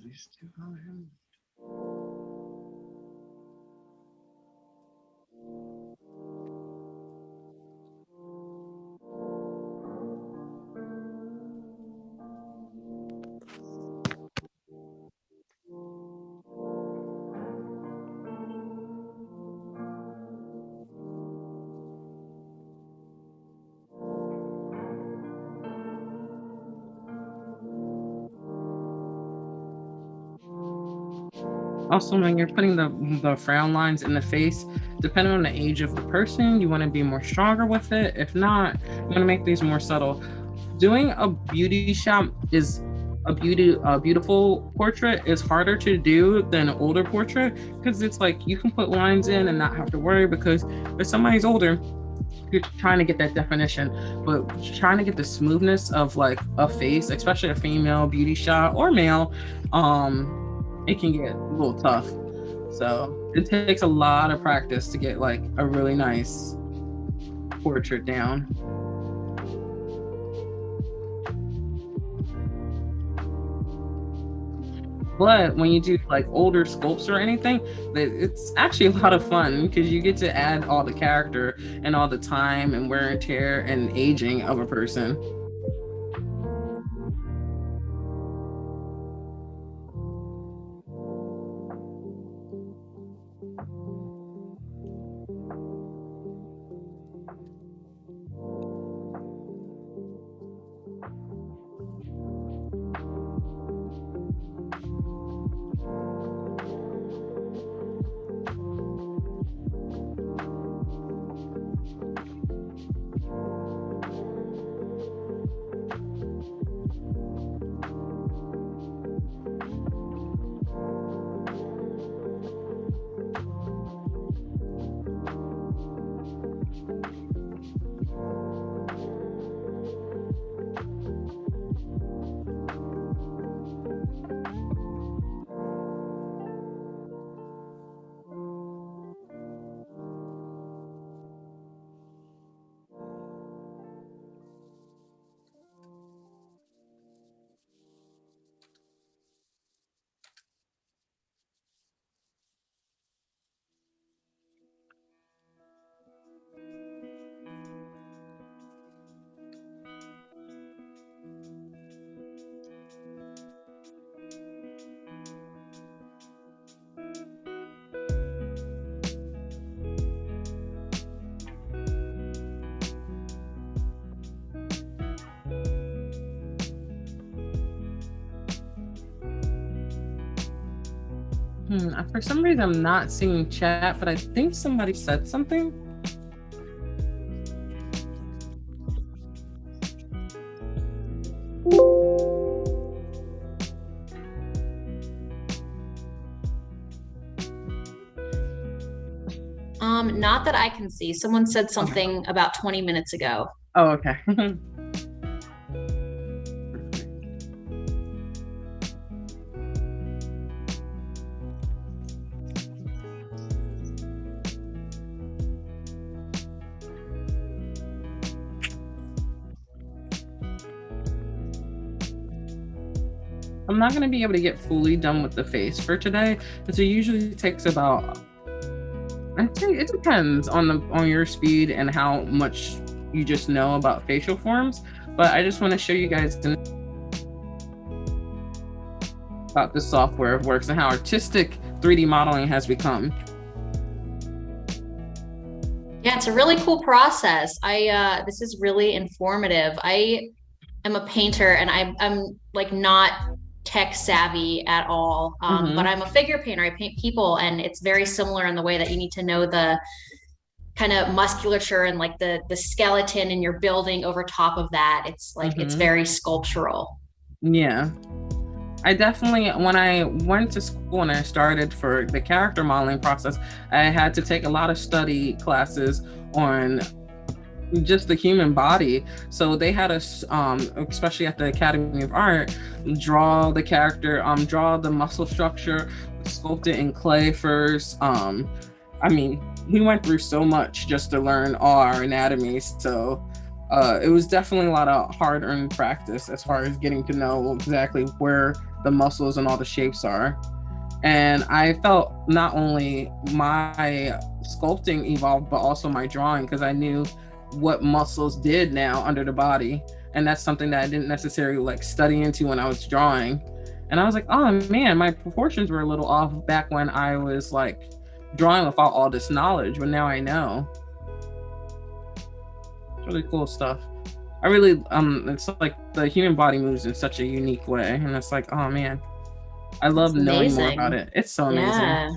These two volumes. Also, when you're putting the frown lines in the face, depending on the age of the person, you want to be more stronger with it. If not, you want to make these more subtle. Doing a beauty shot is a beautiful portrait is harder to do than an older portrait, because it's like you can put lines in and not have to worry, because if somebody's older, you're trying to get that definition, but trying to get the smoothness of like a face, especially a female beauty shot or male, it can get a little tough. So it takes a lot of practice to get like a really nice portrait down. But when you do like older sculpts or anything, it's actually a lot of fun, because you get to add all the character and all the time and wear and tear and aging of a person. For some reason, I'm not seeing chat, but I think somebody said something. Not that I can see. Someone said something about 20 minutes ago. Oh, okay. I'm not going to be able to get fully done with the face for today, because it usually takes about, I think it depends on your speed and how much you just know about facial forms. But I just want to show you guys about this software works and how artistic 3D modeling has become. Yeah, it's a really cool process. This is really informative. I am a painter and I'm like not tech savvy at all. But I'm a figure painter. I paint people, and it's very similar in the way that you need to know the kind of musculature and like the skeleton in your building over top of that. It's like it's very sculptural. Yeah. I definitely, when I went to school and I started for the character modeling process, I had to take a lot of study classes on just the human body. So they had us, especially at the Academy of Art, draw the character, draw the muscle structure, sculpt it in clay first. I mean, we went through so much just to learn all our anatomy. So it was definitely a lot of hard-earned practice as far as getting to know exactly where the muscles and all the shapes are. And I felt not only my sculpting evolved, but also my drawing, because I knew what muscles did now under the body. And that's something that I didn't necessarily like study into when I was drawing. And I was like, oh man, my proportions were a little off back when I was like drawing without all this knowledge, but now I know. It's really cool stuff. I really, it's like the human body moves in such a unique way. And it's like, oh man, I love knowing more about it. It's so amazing. Yeah.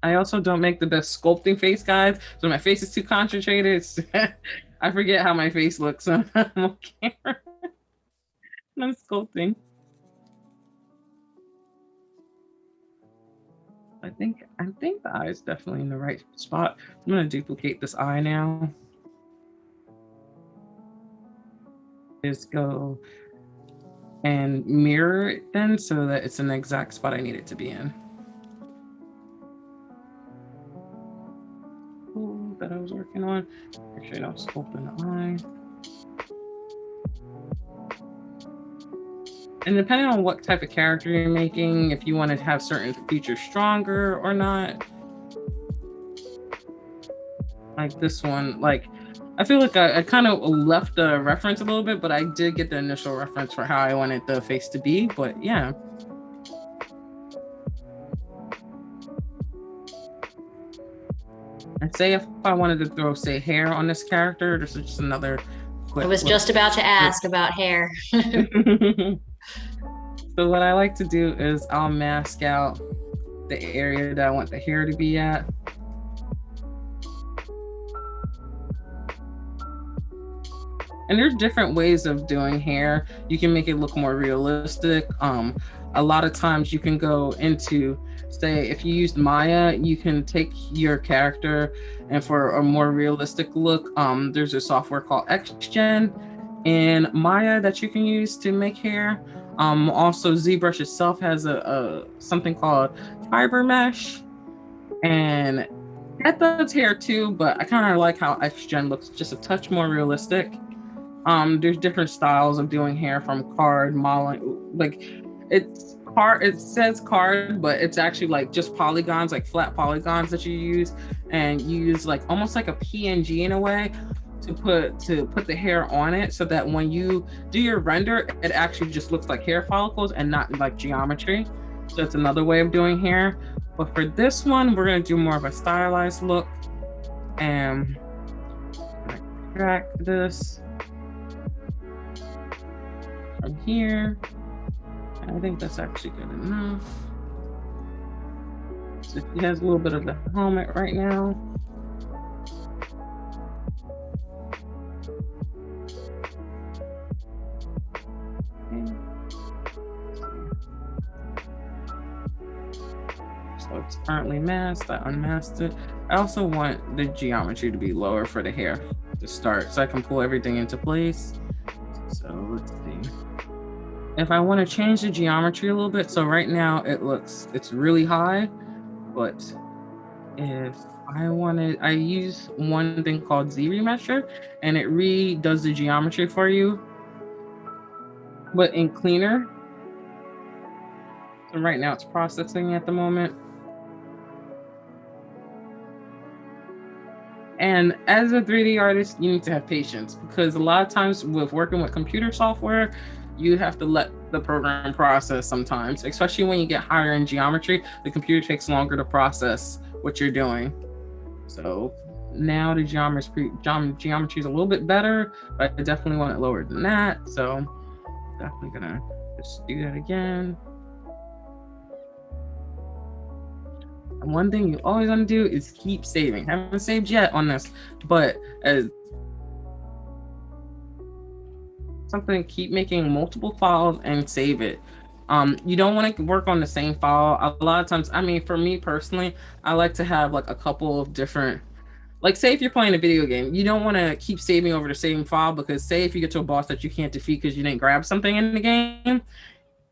I also don't make the best sculpting face, guys. So my face is too concentrated. I forget how my face looks when I'm on camera. I'm sculpting. I think the eye is definitely in the right spot. I'm gonna duplicate this eye now. Just go and mirror it then so that it's in the exact spot I need it to be in. Cool, that I was working on. Make sure I don't sculpt in the eye. And depending on what type of character you're making, if you want to have certain features stronger or not. Like this one, like I feel like I kind of left the reference a little bit, but I did get the initial reference for how I wanted the face to be. But yeah. I'd say if I wanted to throw, say, hair on this character, this is just another quick. I was just about to ask about hair. So what I like to do is I'll mask out the area that I want the hair to be at. And there's different ways of doing hair. You can make it look more realistic. A lot of times you can go into, say, if you used Maya, you can take your character and for a more realistic look, there's a software called XGen in Maya that you can use to make hair. Also, ZBrush itself has a something called fiber mesh, and that does hair too, but I kind of like how XGen looks just a touch more realistic. There's different styles of doing hair, from card modeling, like it's card, it says card, but it's actually like just polygons, like flat polygons that you use, and you use like almost like a PNG in a way to put the hair on it, so that when you do your render, it actually just looks like hair follicles and not like geometry. So it's another way of doing hair. But for this one, we're gonna do more of a stylized look, and drag this from here. I think that's actually good enough. So she has a little bit of the helmet right now. So it's currently masked. I unmasked it. I also want the geometry to be lower for the hair to start, so I can pull everything into place. So let's see. If I want to change the geometry a little bit, so right now it's really high, but if I use one thing called Z Remesher, and it redoes the geometry for you, but in cleaner. So right now it's processing at the moment. And as a 3D artist, you need to have patience, because a lot of times with working with computer software, you have to let the program process sometimes, especially when you get higher in geometry. The computer takes longer to process what you're doing. So now the geometry is a little bit better, but I definitely want it lower than that. So definitely gonna just do that again. And one thing you always want to do is keep saving. I haven't saved yet on this, but as something, keep making multiple files and save it. You don't want to work on the same file. A lot of times, I mean, for me personally, I like to have like a couple of different, like say if you're playing a video game, you don't want to keep saving over the same file, because say if you get to a boss that you can't defeat because you didn't grab something in the game,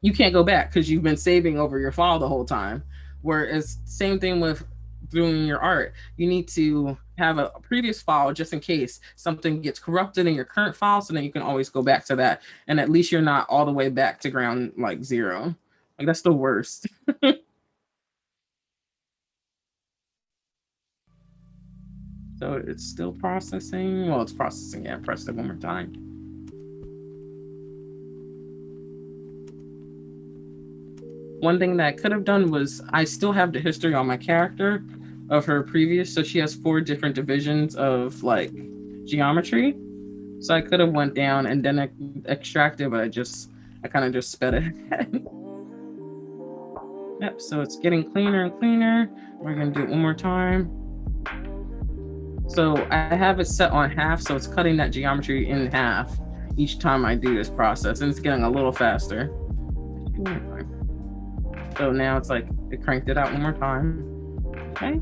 you can't go back because you've been saving over your file the whole time. Whereas same thing with doing your art, you need to have a previous file just in case something gets corrupted in your current file, so then you can always go back to that, and at least you're not all the way back to ground like zero. Like that's the worst. So it's still processing. Well, it's processing. Yeah, press it one more time. One thing that I could have done was, I still have the history on my character of her previous. So she has 4 different divisions of like geometry. So I could have went down and then extracted, but I kind of just sped ahead. Yep, so it's getting cleaner and cleaner. We're gonna do it one more time. So I have it set on half, so it's cutting that geometry in half each time I do this process, and it's getting a little faster. So now it's like it cranked it out one more time. Okay.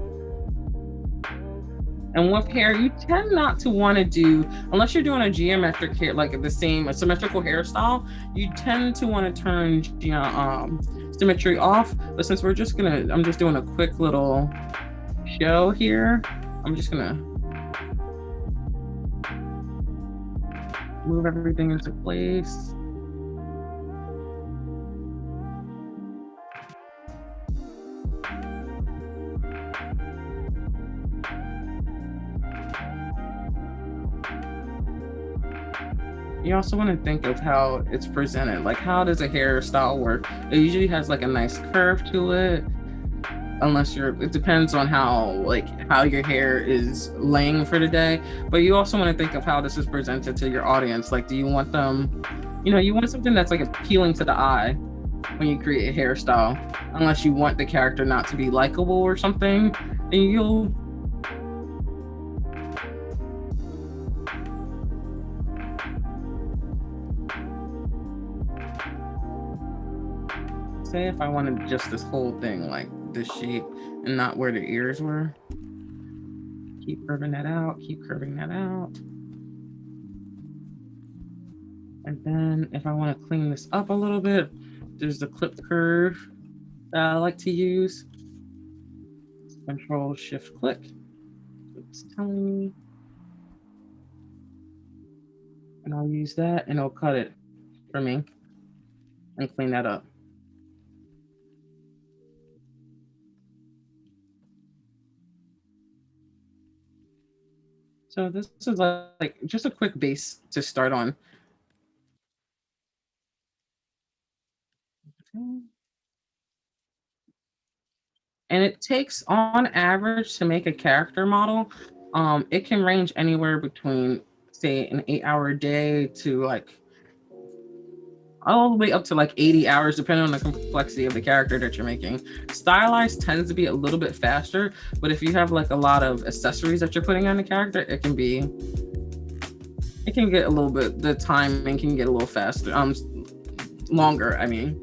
And with hair, you tend not to want to do, unless you're doing a geometric hair, like a symmetrical hairstyle, you tend to want to turn symmetry off. But since I'm just doing a quick little show here, I'm just gonna move everything into place. You also want to think of how it's presented. Like, how does a hairstyle work? It usually has like a nice curve to it, it depends on how your hair is laying for the day. But you also want to think of how this is presented to your audience. Like, do you want them, you want something that's like appealing to the eye when you create a hairstyle, unless you want the character not to be likable or something, then you'll say if I wanted just this whole thing like this shape and not where the ears were. Keep curving that out, keep curving that out. And then if I want to clean this up a little bit, there's the clip curve that I like to use. Control Shift click. It's telling me. And I'll use that and it'll cut it for me and clean that up. So this is like just a quick base to start on. And it takes, on average, to make a character model, it can range anywhere between, say, an 8-hour day to like all the way up to like 80 hours, depending on the complexity of the character that you're making. Stylized tends to be a little bit faster, but if you have like a lot of accessories that you're putting on the character, it can get a little bit, the timing can get a little faster, longer, I mean.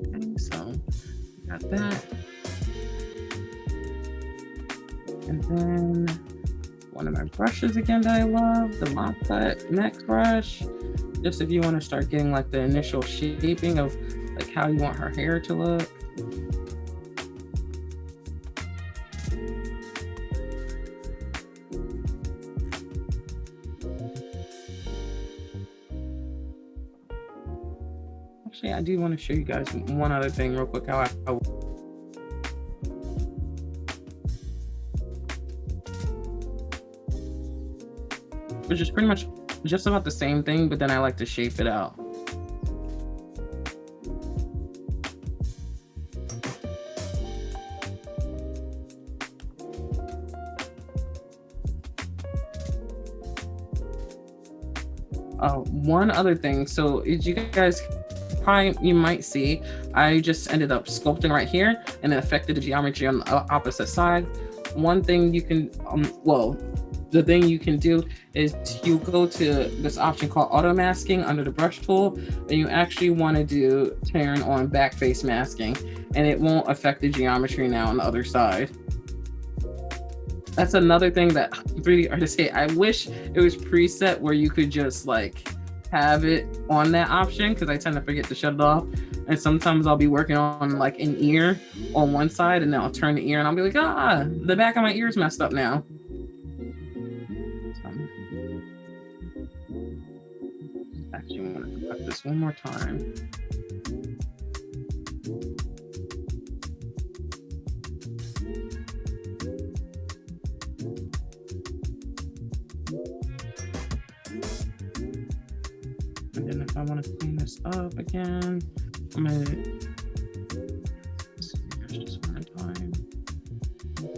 Okay, so got that. And then one of my brushes again that I love, the Mop Cut Next brush. Just if you want to start getting like the initial shaping of like how you want her hair to look. Actually, I do want to show you guys one other thing real quick. Which is pretty much just about the same thing, but then I like to shape it out. One other thing, so as you guys you might see, I just ended up sculpting right here and it affected the geometry on the opposite side. One thing you can, the thing you can do is you go to this option called auto masking under the brush tool, and you actually want to turn on back face masking, and it won't affect the geometry now on the other side. That's another thing that 3D artists hate. I wish it was preset where you could just like have it on that option, because I tend to forget to shut it off. And sometimes I'll be working on like an ear on one side, and then I'll turn the ear and I'll be like, the back of my ear is messed up now. Actually, I want to cut this one more time. And then if I want to clean this up again, I'm gonna just one time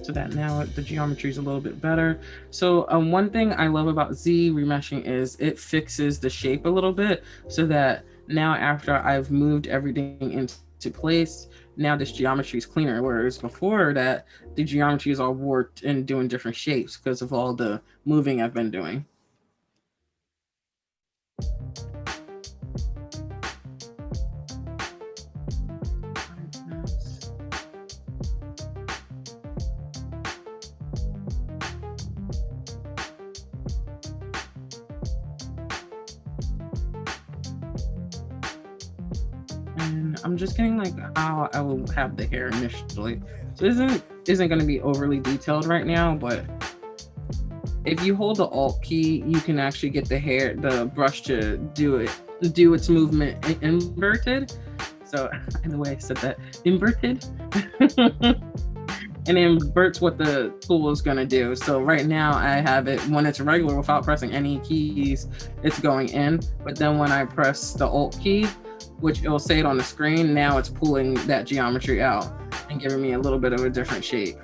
so that now the geometry is a little bit better. So one thing I love about Z remeshing is it fixes the shape a little bit, so that now after I've moved everything into place, now this geometry is cleaner. Whereas before that, the geometry is all warped and doing different shapes because of all the moving I've been doing. And I'm just getting like how I will have the hair initially. So this isn't going to be overly detailed right now, but if you hold the Alt key, you can actually get the brush to do its movement inverted. So in the way I said that, inverted. And it inverts what the tool is going to do. So right now I have it when it's regular without pressing any keys, it's going in. But then when I press the Alt key, which it'll say it on the screen, now it's pulling that geometry out and giving me a little bit of a different shape.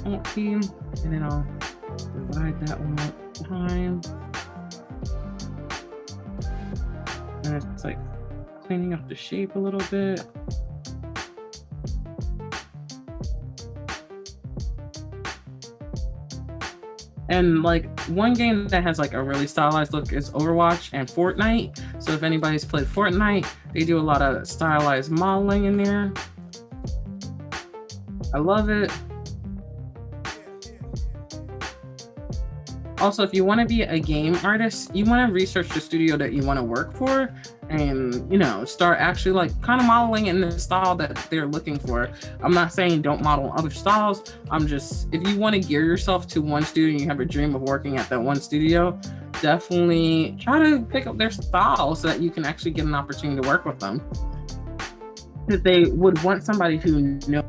Alt key, and then I'll divide that one more time. And it's like cleaning up the shape a little bit. And like one game that has like a really stylized look is Overwatch and Fortnite. So if anybody's played Fortnite, they do a lot of stylized modeling in there. I love it. Also, if you want to be a game artist, you want to research the studio that you want to work for, and start actually like kind of modeling in the style that they're looking for. I'm not saying don't model other styles. I'm just, if you want to gear yourself to one studio and you have a dream of working at that one studio, definitely try to pick up their style so that you can actually get an opportunity to work with them. Because they would want somebody who knows,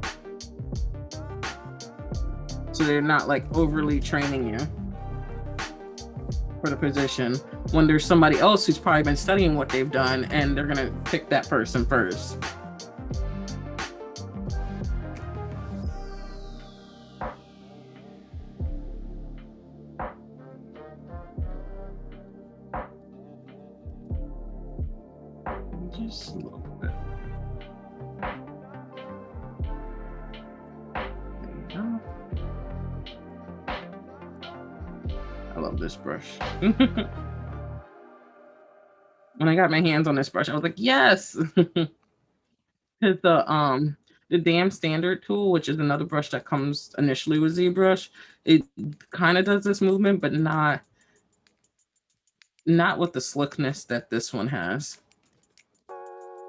so they're not like overly training you for the position, when there's somebody else who's probably been studying what they've done and they're gonna pick that person first. Just a little bit. There you go. I love this brush. When I got my hands on this brush, I was like, yes. It's the damn standard tool, which is another brush that comes initially with ZBrush. It kind of does this movement, but not with the slickness that this one has.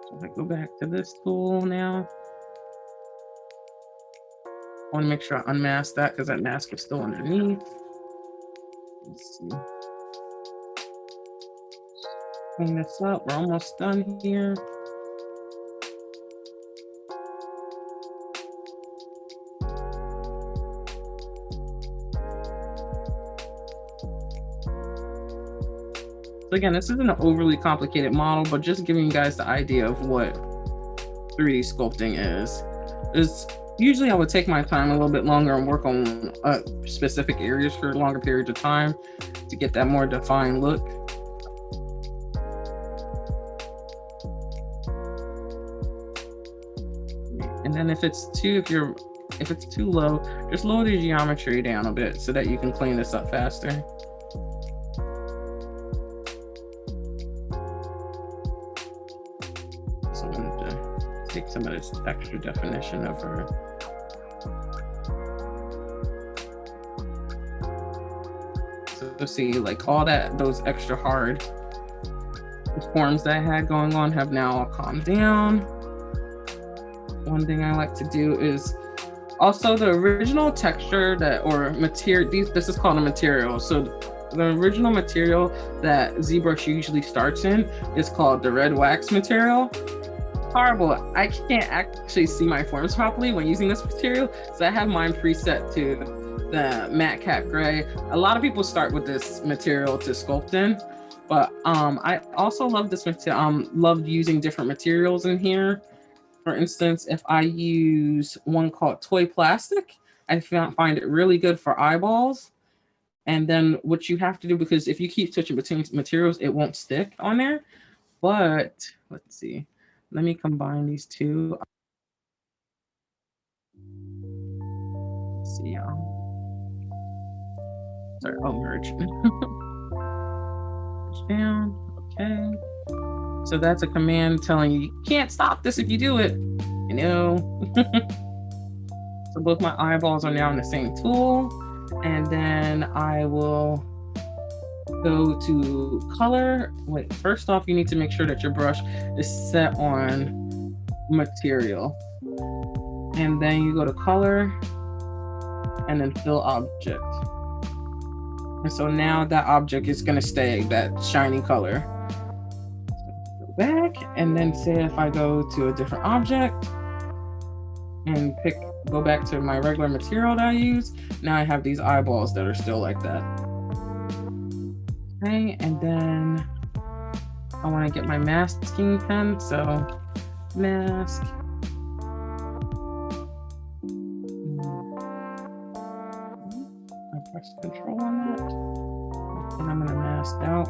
So if I go back to this tool now, I want to make sure I unmask that because that mask is still underneath. Let's see. Clean this up. We're almost done here. So again, this isn't an overly complicated model, but just giving you guys the idea of what 3D sculpting is usually I would take my time a little bit longer and work on specific areas for longer periods of time to get that more defined look. And then if it's too low, just lower the geometry down a bit so that you can clean this up faster. So I wanted to take some of this extra definition of her. So see, like all those extra hard forms that I had going on have now all calmed down. One thing I like to do is also the original texture or material, this is called a material. So the original material that ZBrush usually starts in is called the red wax material. Horrible, I can't actually see my forms properly when using this material, so I have mine preset to the matte cap gray. A lot of people start with this material to sculpt in, but I also love this material. Love using different materials in here. For instance, if I use one called Toy Plastic, I find it really good for eyeballs. And then what you have to do, because if you keep switching between materials, it won't stick on there. But let's see, let me combine these two. Let's see, sorry, oh, merge. Merge down, okay. So that's a command telling you can't stop this if you do it, you know. So both my eyeballs are now in the same tool. And then I will go to color. Wait, first off, you need to make sure that your brush is set on material. And then you go to color and then fill object. And so now that object is gonna stay that shiny color. Back, and then say if I go to a different object and go back to my regular material that I use, now I have these eyeballs that are still like that. Okay, and then I want to get my masking pen, so mask. I press control on that, and I'm gonna mask out.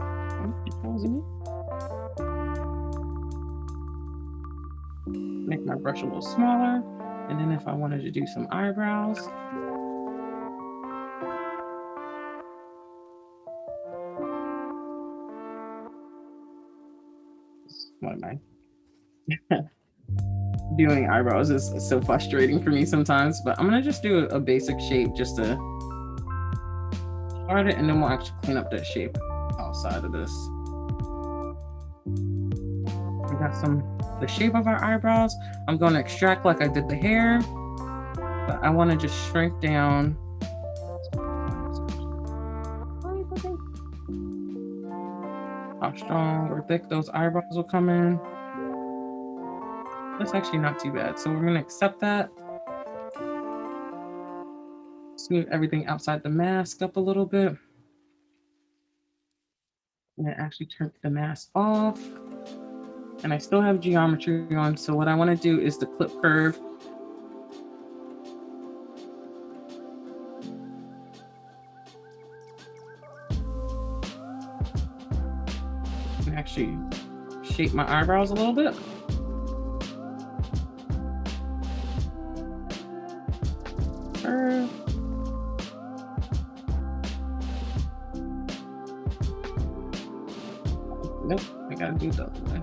Make my brush a little smaller. And then if I wanted to do some eyebrows, what am I doing? Eyebrows is so frustrating for me sometimes, but I'm gonna just do a basic shape just to start it, and then we'll actually clean up that shape outside of this. We got the shape of our eyebrows. I'm going to extract like I did the hair, but I want to just shrink down. How strong or thick those eyebrows will come in. That's actually not too bad. So we're going to accept that. Smooth everything outside the mask up a little bit. And actually turn the mask off. And I still have geometry on, so what I want to do is the clip curve. And actually shape my eyebrows a little bit. Curve. Nope, I gotta do it the other way.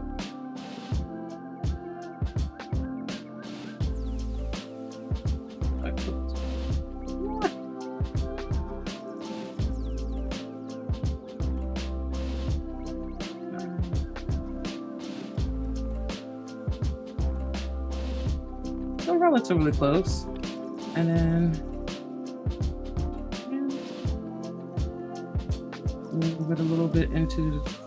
relatively close. And then move it a little bit into the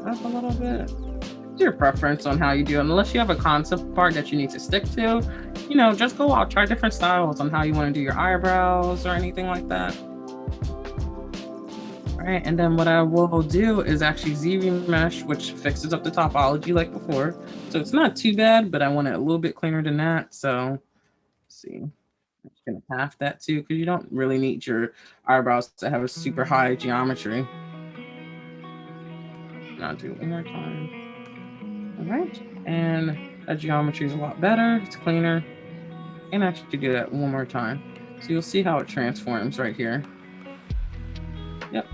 up a little bit. It's your preference on how you do it. Unless you have a concept part that you need to stick to, you know, just go out, try different styles on how you want to do your eyebrows or anything like that. All right, and then what I will do is actually Z-remesh, which fixes up the topology like before. So it's not too bad, but I want it a little bit cleaner than that. So let's see. I'm just gonna half that too, because you don't really need your eyebrows to have a super high geometry. I'll do it one more time. All right, and that geometry is a lot better. It's cleaner. And actually do that one more time. So you'll see how it transforms right here. Yep.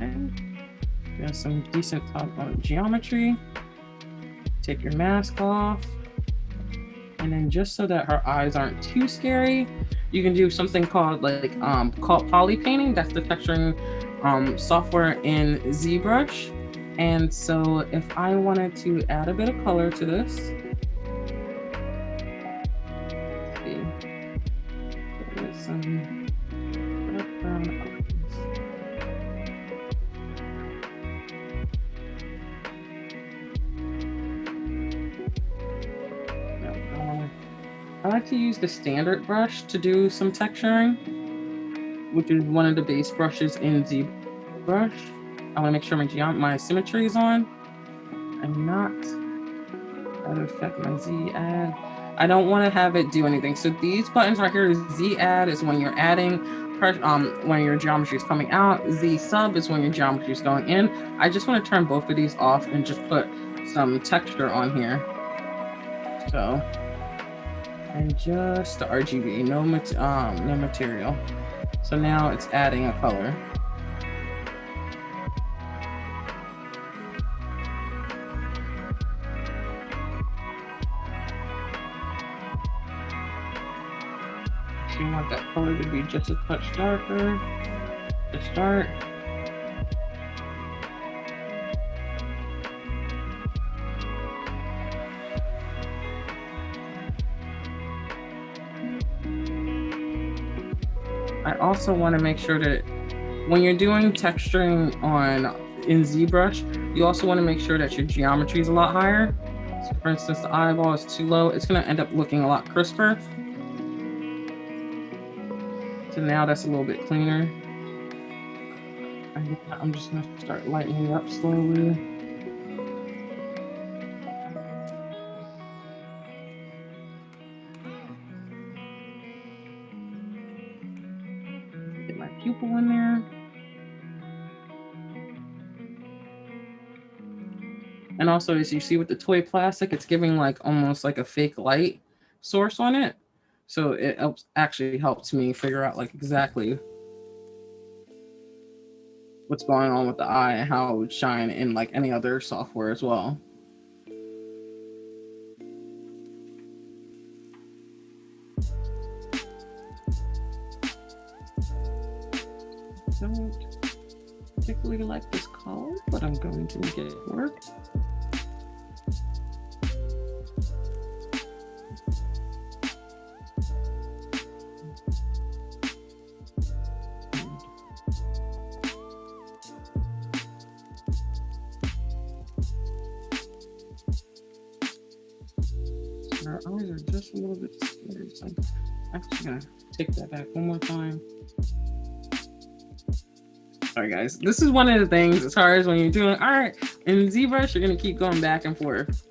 And you have some decent top geometry. Take your mask off. And then just so that her eyes aren't too scary, you can do something called poly painting. That's the texturing software in ZBrush. And so if I wanted to add a bit of color to this, let's see, with some background eyes. I like to use the standard brush to do some texturing, which is one of the base brushes in ZBrush. I want to make sure my symmetry is on and not that affect my Z add. I don't want to have it do anything. So these buttons right here, Z add is when you're adding, when your geometry is coming out. Z sub is when your geometry is going in. I just want to turn both of these off and just put some texture on here. So, and just the RGB, no material. So now it's adding a color. You want that color to be just a touch darker to start. I also want to make sure that when you're doing texturing in ZBrush, you also want to make sure that your geometry is a lot higher. So for instance, the eyeball is too low. It's going to end up looking a lot crisper. So now that's a little bit cleaner. I'm just going to start lightening it up slowly. Get my pupil in there. And also, as you see with the toy plastic, it's giving almost like a fake light source on it. So it actually helps me figure out exactly what's going on with the eye and how it would shine in any other software as well. Don't particularly like this color, but I'm going to make it work. Our eyes are just a little bit scared, so I'm actually gonna take that back one more time. All right, guys, this is one of the things as far as when you're doing art in ZBrush, you're gonna keep going back and forth.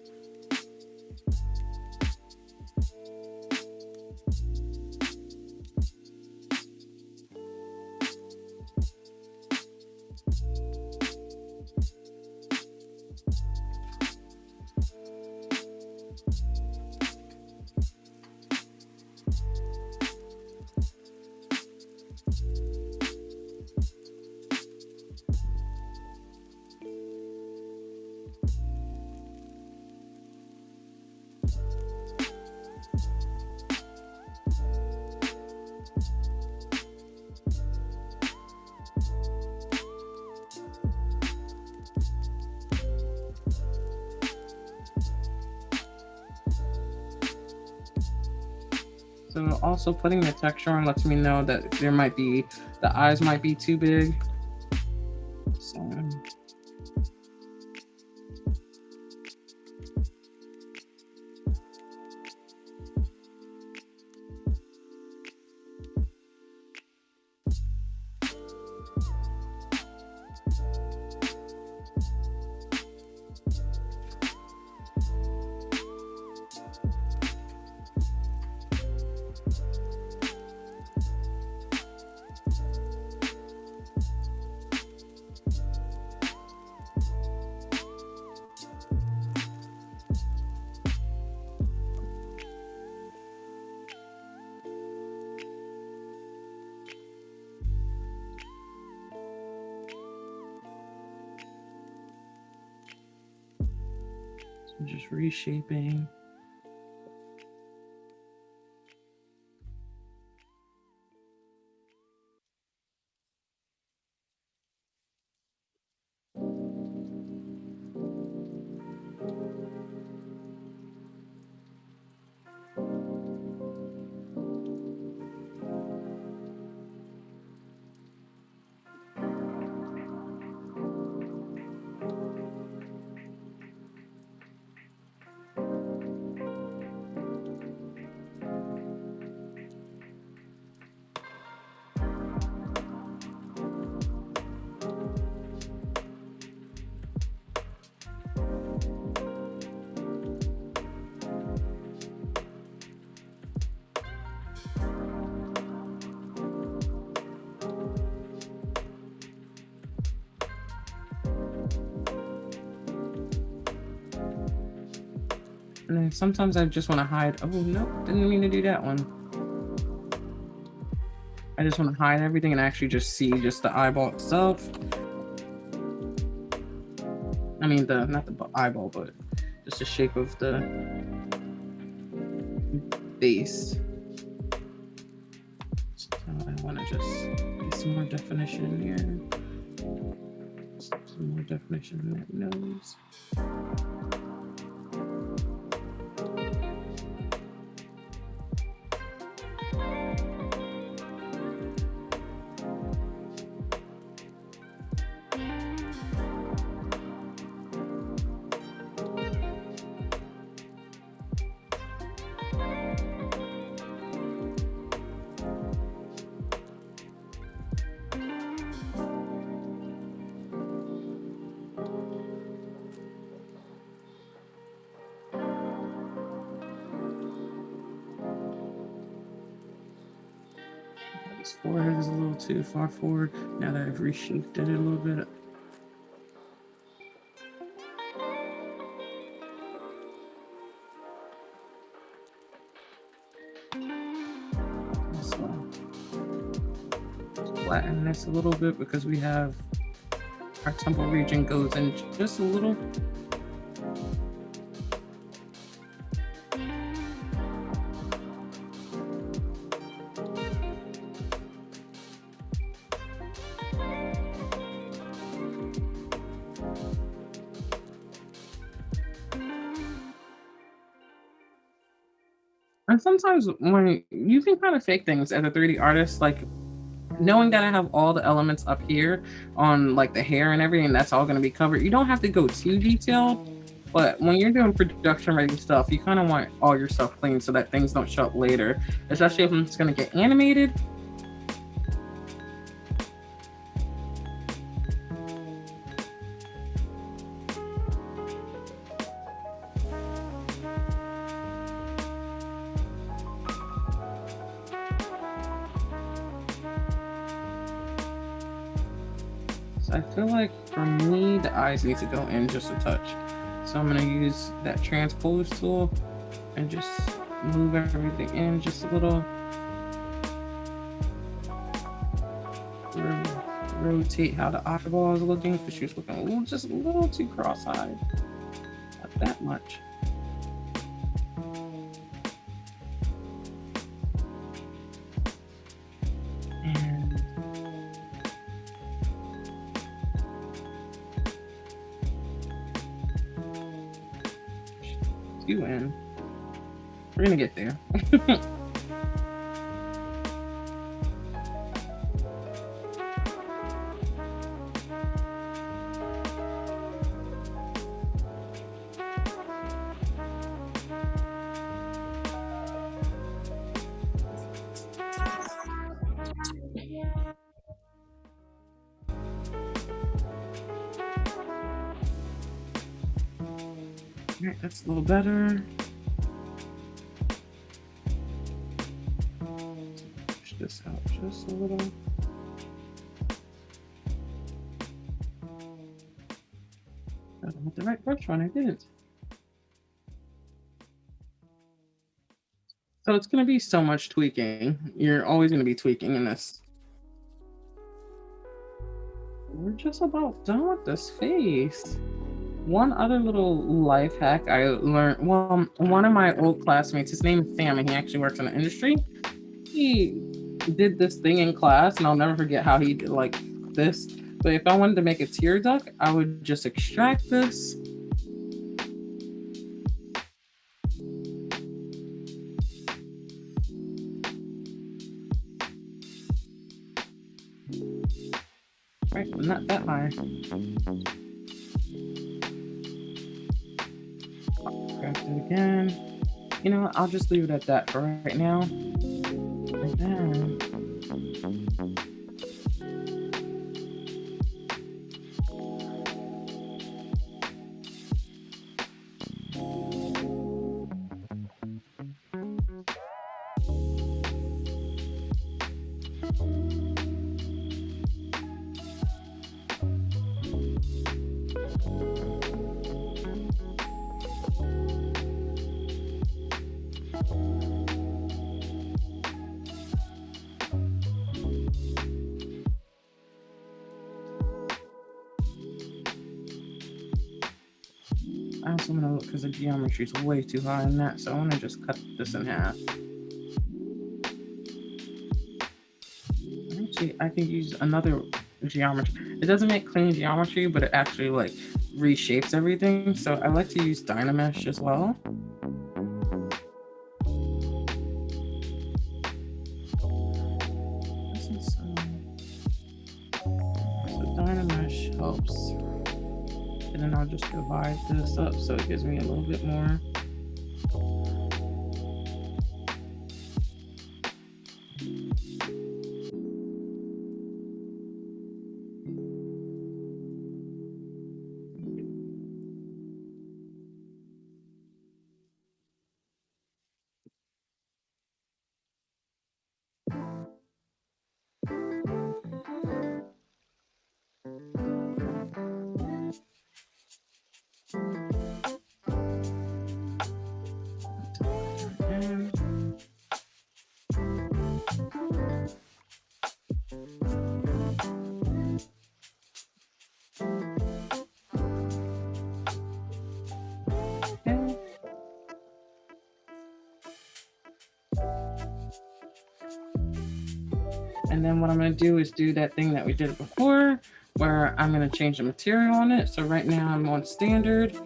So also putting the texture on lets me know that there might be, the eyes might be too big. So just reshaping. And then sometimes I just want to hide. Oh, no, didn't mean to do that one. I just want to hide everything and actually just see just the eyeball itself. I mean, not the eyeball, but just the shape of the base. So I want to just get some more definition here. Some more definition in that nose. This forehead is a little too far forward now that I've reshaped it a little bit. So flatten this a little bit because we have our temple region goes in just a little. And sometimes when you can kind of fake things as a 3D artist, like knowing that I have all the elements up here on like the hair and everything, that's all going to be covered. You don't have to go too detailed, but when you're doing production ready stuff, you kind of want all your stuff clean so that things don't show up later, especially if it's going to get animated. I feel like for me, the eyes need to go in just a touch. So I'm gonna use that transpose tool and just move everything in just a little. Rotate how the eyeball is looking because she was looking just a little too cross-eyed. Not that much. You in. We're gonna get there. right, that's a little better. Push this out just a little. I don't have the right brush on, I didn't. So it's going to be so much tweaking. You're always going to be tweaking in this. We're just about done with this face. One other little life hack I learned, well, one of my old classmates, his name is Sam, and he actually works in the industry. He did this thing in class, and I'll never forget how he did like this. But if I wanted to make a tear duct, I would just extract this. Right, not that high. Extract it again. You know what? I'll just leave it at that for right now. And then I also want to look because the geometry is way too high in that, so I want to just cut this in half. Actually, I can use another geometry. It doesn't make clean geometry, but it actually like reshapes everything. So I like to use Dynamesh as well. So Dynamesh helps. And then I'll just divide this up so it gives me a little bit more. And then what I'm going to do is do that thing that we did before, where I'm going to change the material on it. So right now I'm on standard.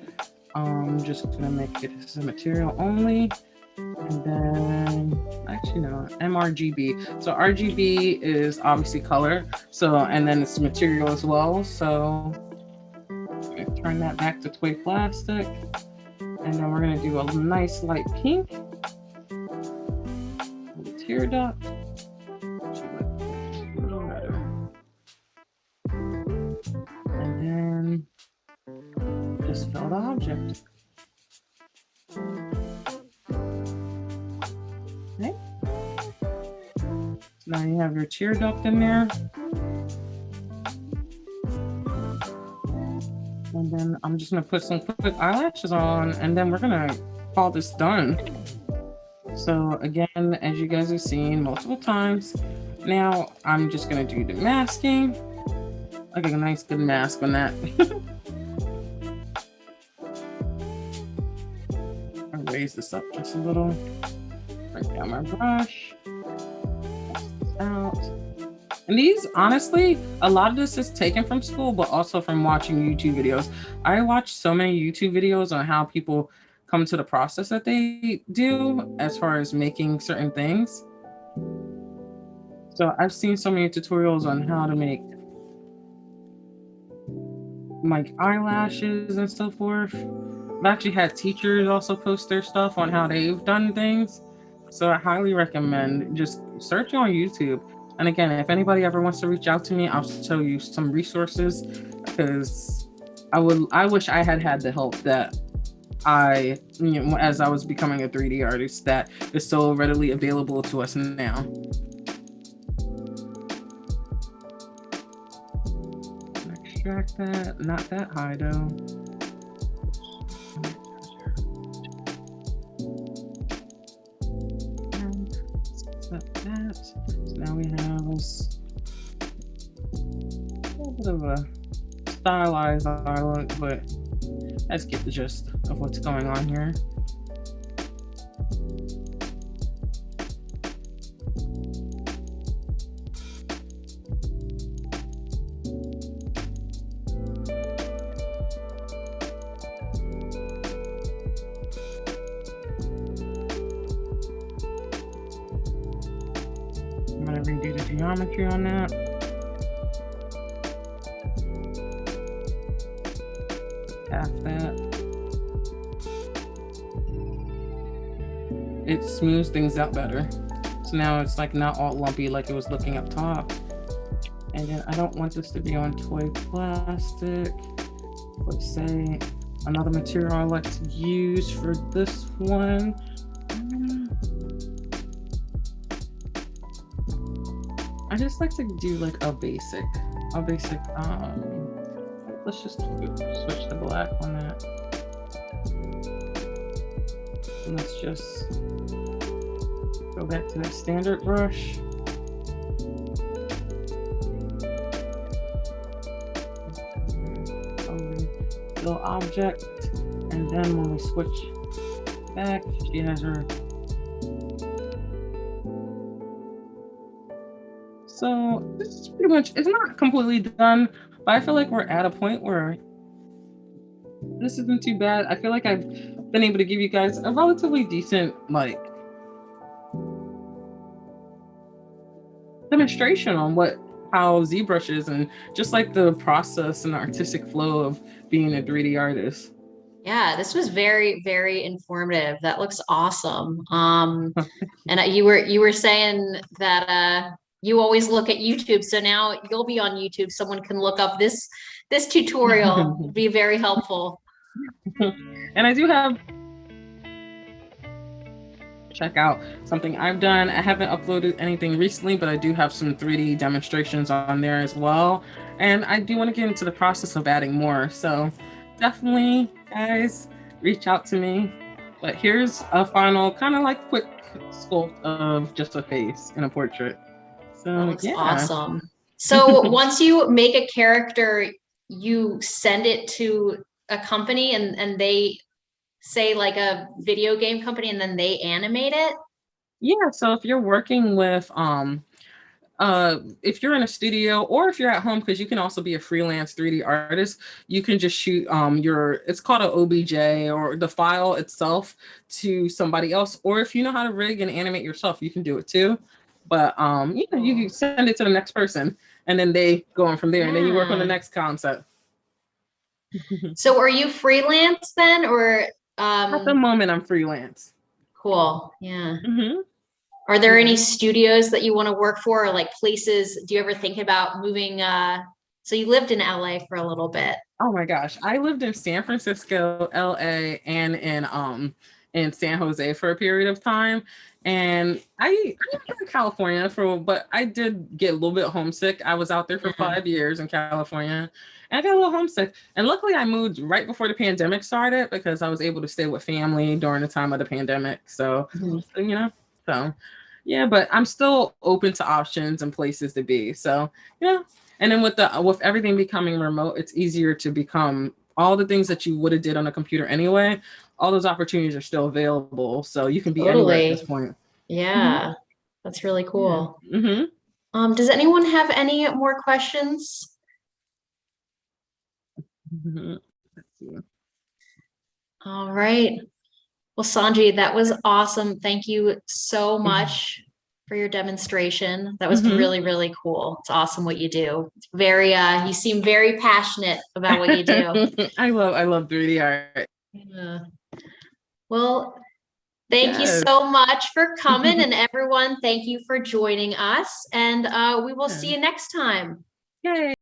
I'm just going to make it as a material only. And then, actually no, MRGB. So RGB is obviously color. So, and then it's material as well. So I'm going to turn that back to toy plastic. And then we're going to do a nice light pink. Tear duct. Just fill the object. Okay. So now you have your tear duct in there. And then I'm just gonna put some quick eyelashes on, and then we're gonna call this done. So again, as you guys have seen multiple times, now I'm just gonna do the masking. Like a nice good mask on that. Raise this up just a little. Bring down my brush. Pass this out. And these, honestly, a lot of this is taken from school, but also from watching YouTube videos. I watch so many YouTube videos on how people come to the process that they do as far as making certain things. So I've seen so many tutorials on how to make like eyelashes and so forth. I've actually had teachers also post their stuff on how they've done things. So I highly recommend just search on YouTube. And again, if anybody ever wants to reach out to me, I'll show you some resources, because I wish I had the help that as I was becoming a 3D artist, that is so readily available to us now. Extract that, not that high though. Set that. So now we have a little bit of a stylized island, but let's get the gist of what's going on here. I'm gonna redo the geometry on that. Half that. It smooths things out better. So now it's like not all lumpy like it was looking up top. And then I don't want this to be on toy plastic. Let's say another material I like to use for this one. I just like to do like a basic, let's just switch to black on that. And let's just go back to that standard brush. Little object, and then when we switch back, she has her. So this is pretty much, it's not completely done, but I feel like we're at a point where this isn't too bad. I feel like I've been able to give you guys a relatively decent like demonstration on how ZBrush is and just like the process and the artistic flow of being a 3D artist. Yeah, this was very, very informative. That looks awesome. And you were saying that you always look at YouTube, so now you'll be on YouTube. Someone can look up this tutorial. It'd be very helpful. And I do have check out something I've done. I haven't uploaded anything recently, but I do have some 3D demonstrations on there as well. And I do want to get into the process of adding more. So definitely, guys, reach out to me. But here's a final kind of like quick sculpt of just a face in a portrait. So That's yeah. Awesome. So once you make a character, you send it to a company and they say like a video game company and then they animate it? Yeah, so if you're working with if you're in a studio or if you're at home, because you can also be a freelance 3D artist, you can just shoot it's called an OBJ or the file itself to somebody else, or if you know how to rig and animate yourself, you can do it too. But you can send it to the next person and then they go on from there, and then you work on the next concept. So are you freelance then, or at the moment I'm freelance? Cool. Yeah. Are there any studios that you want to work for, or like places? Do you ever think about moving? So you lived in LA for a little bit. Oh my gosh, I lived in San Francisco, LA, and in San Jose for a period of time. And I lived in California but I did get a little bit homesick. I was out there for 5 years in California, and I got a little homesick. And luckily I moved right before the pandemic started because I was able to stay with family during the time of the pandemic. So, so yeah, but I'm still open to options and places to be. So, and then with everything becoming remote, it's easier to become all the things that you would have did on a computer anyway. All those opportunities are still available, so you can be anywhere at this point. Yeah, that's really cool. Yeah. Does anyone have any more questions? Let's see. All right. Well, Sanji, that was awesome. Thank you so much for your demonstration. That was really, really cool. It's awesome what you do. It's very, you seem very passionate about what you do. I love 3D art. Yeah. Well, thank you so much for coming, and everyone, thank you for joining us, and we will see you next time. Yay.